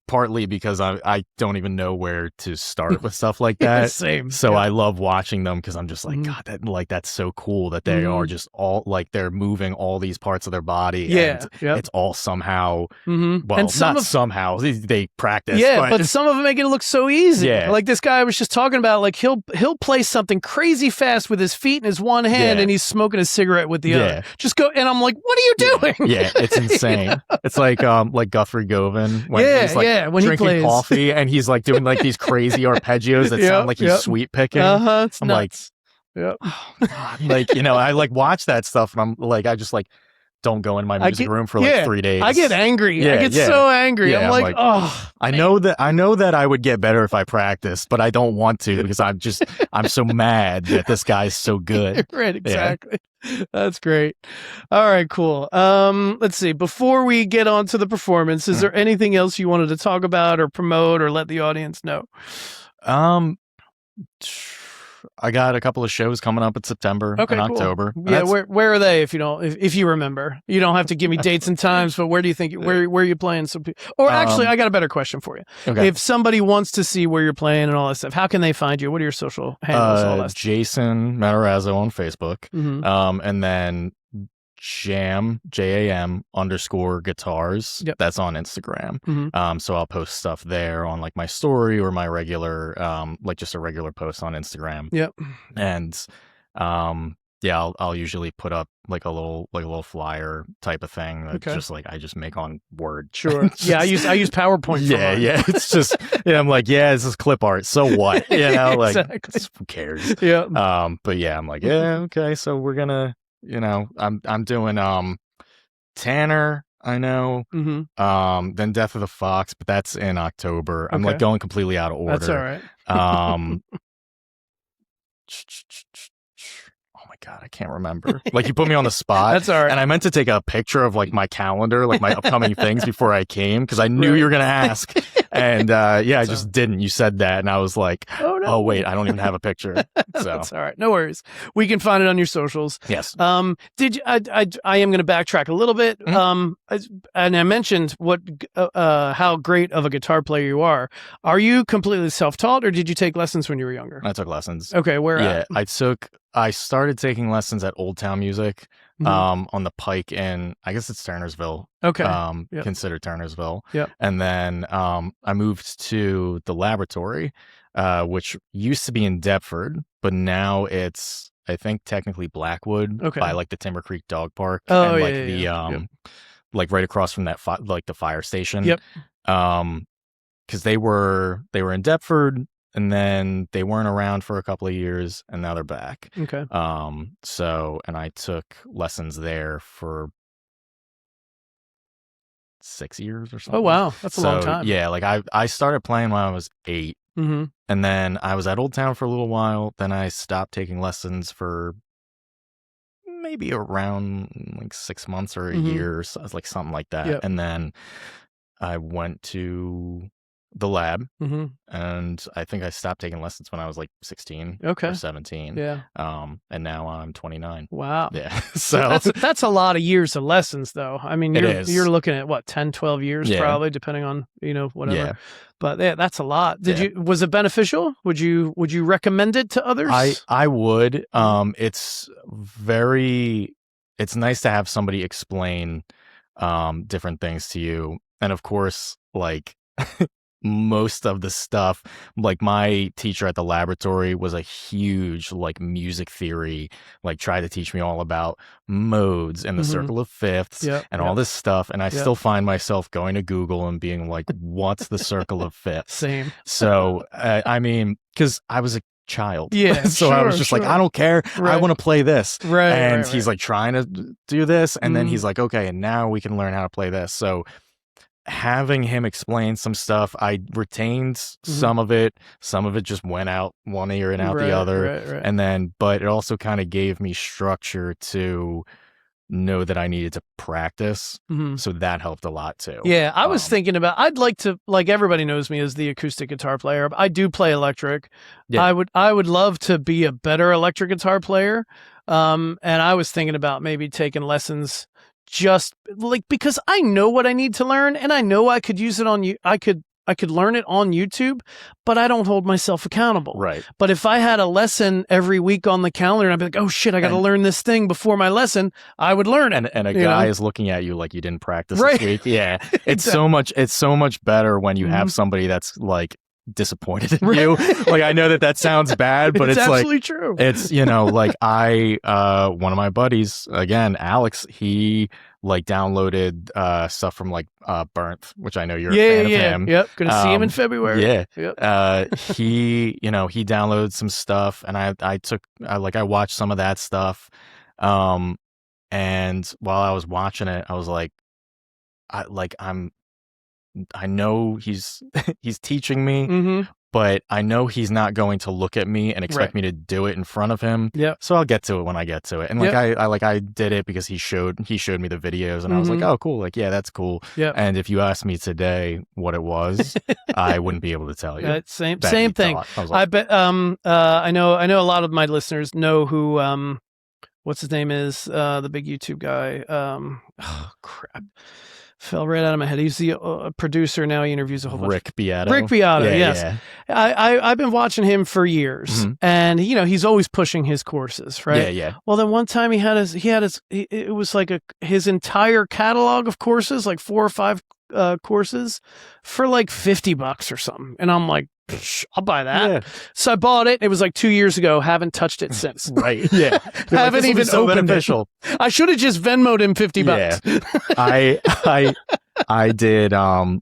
partly because I don't even know where to start with stuff like that. Same. So I love watching them because I'm just like, God, that's so cool that they are just all like, they're moving all these parts of their body. And it's all somehow, well, and somehow they practice. But some of them make it look so easy. Like this guy I was just talking about, like he'll play something crazy fast with his feet in his one hand, and he's smoking a cigarette with the other. Just go, and I'm like, what are you doing? It's insane. It's like Guthrie Govan when he's like when drinking he plays coffee, and he's like doing like these crazy arpeggios that sound like he's sweet picking. It's I'm nuts. like, oh, God. Like, I like watch that stuff, and I'm like, I just like don't go in my music room for like 3 days. I get angry. I get so angry. I'm like, oh, I know that I would get better if I practiced, but I don't want to, because I'm so mad that this guy's so good. Right, exactly. That's great. All right, cool. Let's see. Before we get on to the performance, is there anything else you wanted to talk about or promote or let the audience know? I got a couple of shows coming up in September and October. Yeah, where are they? If you remember, you don't have to give me dates and times, but where do you think where are you playing? Or actually, I got a better question for you. If somebody wants to see where you're playing and all that stuff, how can they find you? What are your social handles? All that stuff? Jason Matarazzo on Facebook, and then JAM _guitars. That's on Instagram. So I'll post stuff there on like my story or my regular, like just a regular post on Instagram. And I'll usually put up like a little flyer type of thing that's just like I just make on Word. Sure. I use PowerPoint. It's just I'm like, this is clip art. So what? Like who cares? But I'm like, okay. So we're gonna. I'm doing Tanner, I know. Then Death of the Fox, but that's in October. I'm like going completely out of order. That's all right. Oh my God, I can't remember. Like, you put me on the spot. That's all right. And I meant to take a picture of like my calendar, like my upcoming things before I came, because I knew you were going to ask. And I just didn't. You said that, and I was like, oh wait, I don't even have a picture. So that's all right. No worries. We can find it on your socials. Yes. Did you, I am going to backtrack a little bit. And I mentioned how great of a guitar player you are. Are you completely self-taught, or did you take lessons when you were younger? I took lessons. Okay, where at? I started taking lessons at Old Town Music, on the Pike in, I guess it's Turnersville. Okay. Considered Turnersville. Yep. And then I moved to the Laboratory, which used to be in Deptford, but now it's, I think, technically Blackwood, by like the Timber Creek Dog Park, and like like right across from that like the fire station. Yep. Because they were in Deptford, and then they weren't around for a couple of years, and now they're back. Okay. So, and I took lessons there for 6 years or something. Oh wow, that's a long time. Yeah, like I started playing when I was 8, and then I was at Old Town for a little while. Then I stopped taking lessons for maybe around like 6 months or a year, or like something like that. And then I went to the lab, and I think I stopped taking lessons when I was like 16 or 17. Yeah. And now I'm 29. Wow. Yeah. So that's a lot of years of lessons, though. I mean, you're looking at what, 10, 12 years probably, depending on, whatever. Yeah. But yeah, that's a lot. Was it beneficial? Would you recommend it to others? I would. It's nice to have somebody explain different things to you. And of course, like most of the stuff, like my teacher at the Laboratory was a huge like music theory, like tried to teach me all about modes and the circle of fifths and all this stuff. And I still find myself going to Google and being like, what's the circle of fifths? Same. So, I mean, because I was a child. Yeah. So I was just like, I don't care. I want to play this. Right. And he's like trying to do this. And then he's like, okay, and now we can learn how to play this. So having him explain some stuff, I retained some of it. Some of it just went out one ear and out the other. Right. And then, but it also kind of gave me structure to know that I needed to practice. So that helped a lot too. Yeah. I was thinking about, I'd like to, like everybody knows me as the acoustic guitar player. I do play electric. Yeah. I would love to be a better electric guitar player. And I was thinking about maybe taking lessons, just like, because I know what I need to learn, and I know I could use it on you. I could learn it on YouTube, but I don't hold myself accountable. Right. But if I had a lesson every week on the calendar, and I'd be like, oh shit, I got to learn this thing before my lesson, I would learn it. And a guy is looking at you like you didn't practice this week. Yeah. It's so much better when you have somebody that's like disappointed in you. Like, I know that sounds bad, but it's absolutely like true. It's, like one of my buddies, again, Alex, he like downloaded stuff from like Burnt, which I know you're a fan of him. Yep. Gonna see him in February. Yeah. Yep. He downloaded some stuff, and I watched some of that stuff. And while I was watching it, I was like, I know he's teaching me, but I know he's not going to look at me and expect me to do it in front of him. Yeah. So I'll get to it when I get to it. And like I did it because he showed me the videos, and I was like, oh cool, like that's cool. Yeah. And if you asked me today what it was, I wouldn't be able to tell you. Same thing. I bet I know a lot of my listeners know who what's his name is, the big YouTube guy. Oh crap. Fell right out of my head. He's the producer now. He interviews a whole bunch. Rick Beato. Yes. Yeah. I've been watching him for years, and he's always pushing his courses, right? Yeah. Well, then one time it was like his entire catalog of courses, like 4 or 5 courses, for like $50 or something, and I'm like, I'll buy that. Yeah. So I bought it. It was like 2 years ago. Haven't touched it since. Right. Yeah. Haven't even opened it. I should have just Venmo'd him $50. Yeah. I did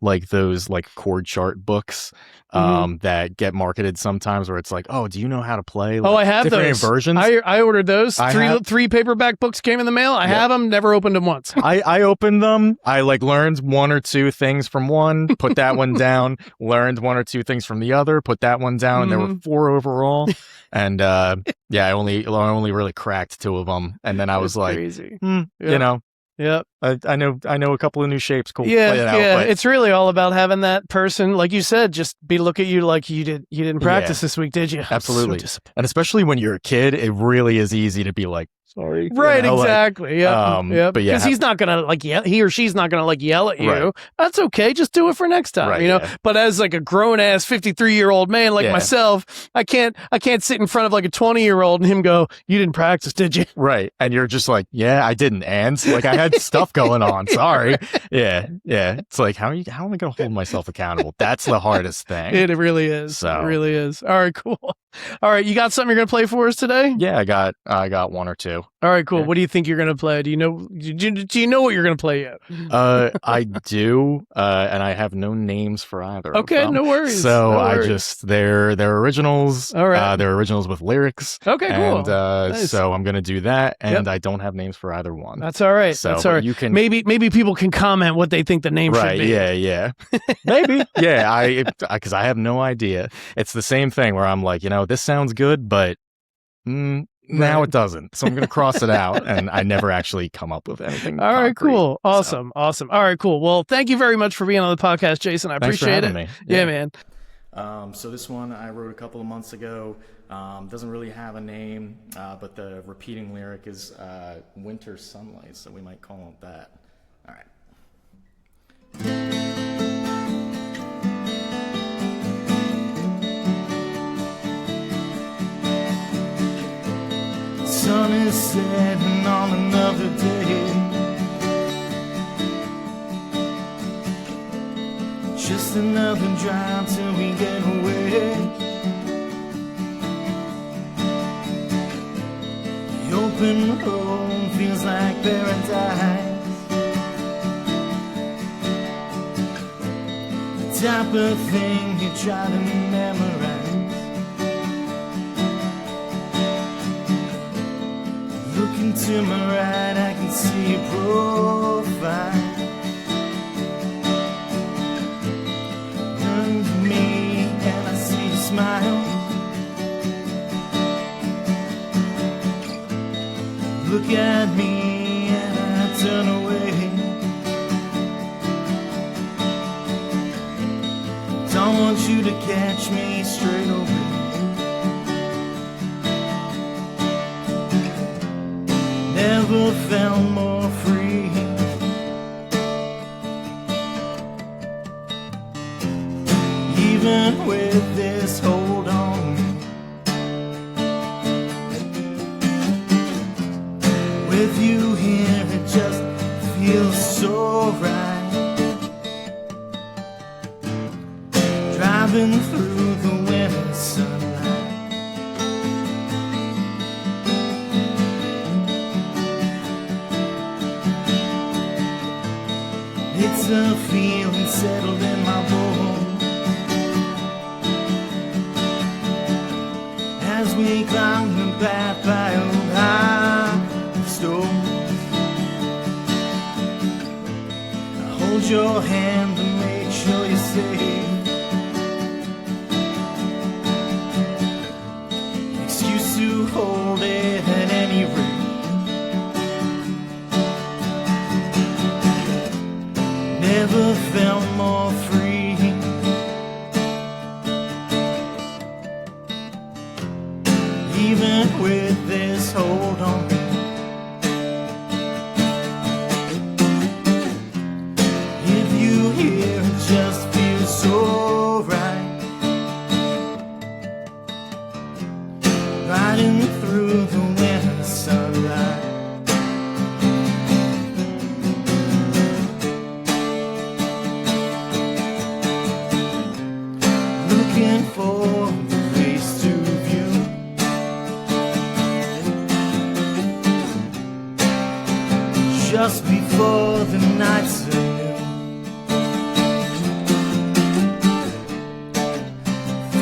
like those like chord chart books that get marketed sometimes where it's like, oh, do you know how to play like, I have different those versions? I ordered those. Three paperback books came in the mail. I have them, never opened them once. I opened them. I like learned one or two things from one, put that one down, learned one or two things from the other, put that one down, and there were 4 overall. And yeah, I only really cracked 2 of them, and then I was like, crazy. you know, Yep. I know a couple of new shapes. Cool. Yeah. But it's really all about having that person, like you said, just look at you like you didn't practice this week, did you? Absolutely. And especially when you're a kid, it really is easy to be like, sorry. Right, exactly. Yeah. But yeah, because he's not gonna like yell, he or she's not gonna like yell at you. Right. That's okay. Just do it for next time. Right, you know. yeah. But as like a grown ass 53-year-old man like myself, I can't sit in front of like a 20-year-old and him go, "You didn't practice, did you?" Right. And you're just like, yeah, I didn't. And like I had stuff going on. Sorry. Yeah. It's like how am I gonna hold myself accountable? That's the hardest thing. It really is. So. It really is. All right, cool. All right, you got something you're gonna play for us today? Yeah, I got 1 or 2. All right, cool. Yeah. What do you think you're gonna play? Do you know what you're gonna play yet? I do, and I have no names for either. Okay, of them. no worries. So I just they're originals. All right. They're originals with lyrics. Okay, cool. And Nice. so I'm gonna do that, and I don't have names for either one. That's all right. So That's all right. You can maybe people can comment what they think the name should be. Yeah. Maybe. Yeah. Because I have no idea. It's the same thing where I'm like, this sounds good, but now it doesn't. So I'm going to cross it out, and I never actually come up with anything. All right, concrete, cool. Awesome. All right, cool. Well, thank you very much for being on the podcast, Jason. I Thanks appreciate for it. having me. Yeah, man. So this one I wrote a couple of months ago. Doesn't really have a name, but the repeating lyric is Winter Sunlight, so we might call it that. All right. Sun is setting on another day. Just another drive till we get away. The open road feels like paradise. The type of thing you try to memorize. Looking to my right, I can see a profile. Turn to me and I see a smile. Look at me and I turn away. Don't want you to catch me straight away. Never felt more free. Even with this hold on me. With you here it just feels so right. Driving through the winter sunlight. It's a feeling settled in my bones as we climb the path by old high stones. I hold your hand to make sure you're safe. Excuse to hold it at any rate. Never felt more free. Even with this hold on. If you hear it just feels so right. Riding through the winter sunlight. Looking for a place to view. Just before the nights are new.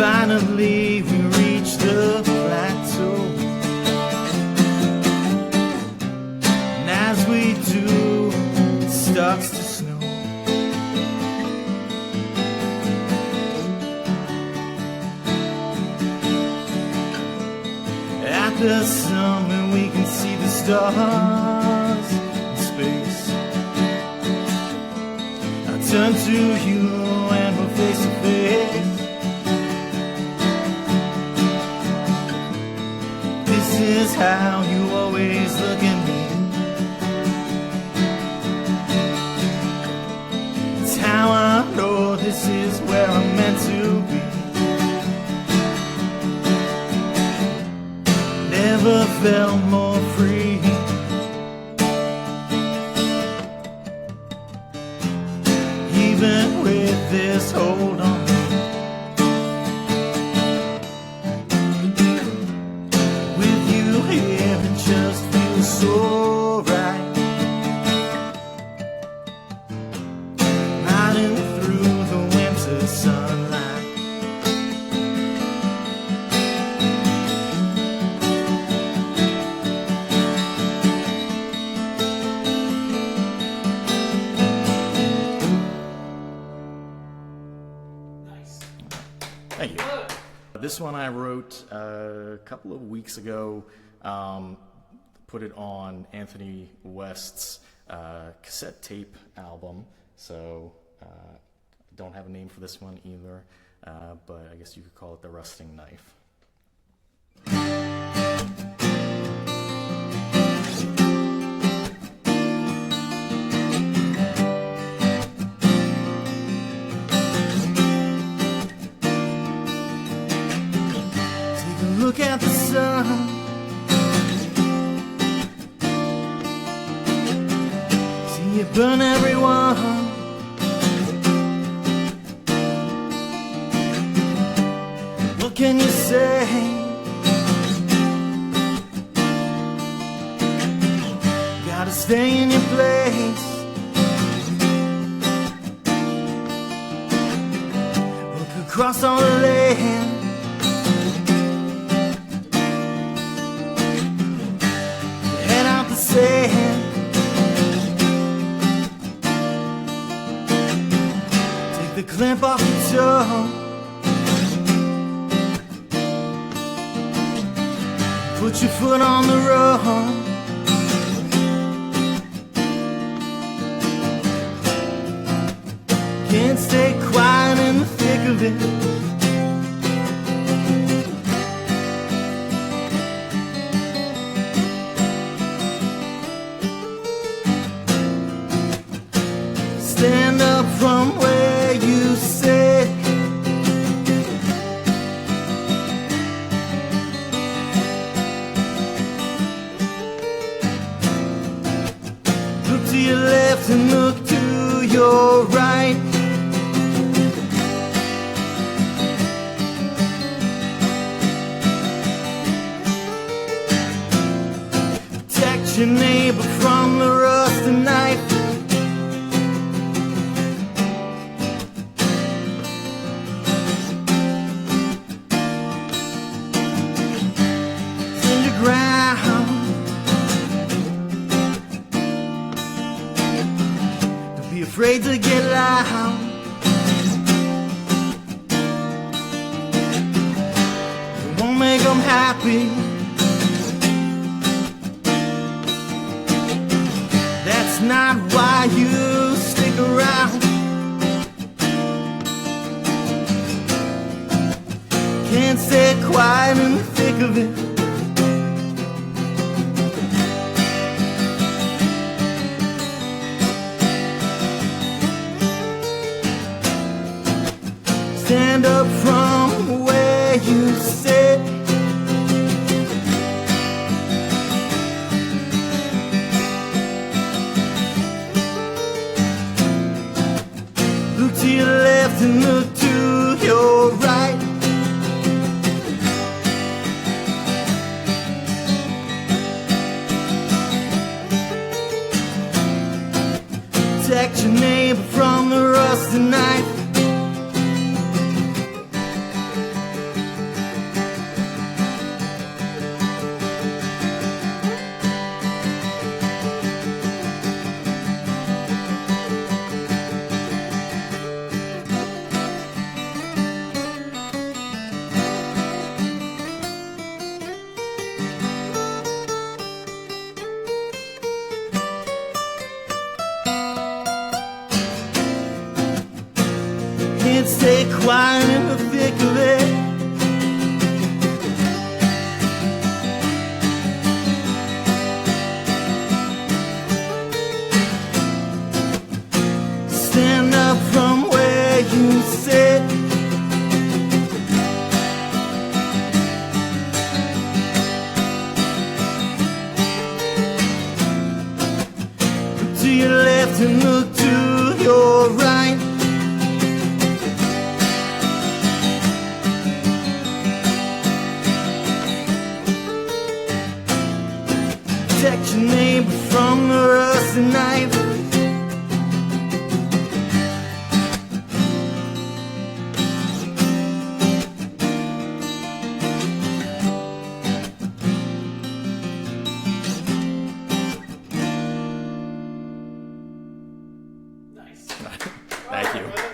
Finally we reach the plateau, and as we do, it starts to snow. At the summit we can see the stars in space. I turn to you and we're face to face. This is how you always look at me. It's how I know this is where I'm meant to be. Never felt more free. Even with this hold on me. With you here it just feels so right. Riding through the winter sunlight. Thank you. This one I wrote a couple of weeks ago, put it on Anthony West's cassette tape album, so don't have a name for this one either, but I guess you could call it The Rusting Knife. Look at the sun. See it burn everyone. What can you say? Gotta stay in your place. Look across all the land. Take the clamp off your toe. Put your foot on the road. Can't stay quiet in the thick of it. Stand up from where you sit. Look to your left and look to your right. Protect your neighbor from the rusty knife. Afraid to get loud. It won't make them happy. That's not why you stick around. Can't stay quiet in the thick of it. Stand up from where you sit. Look to your left and look to your right. Protect your neighbor from the rusty knife. can't stay quiet in the thick of it. Stand up from where you sit. Look to your left and look to your right. Protect your neighbor from the rusty knife. Thank you.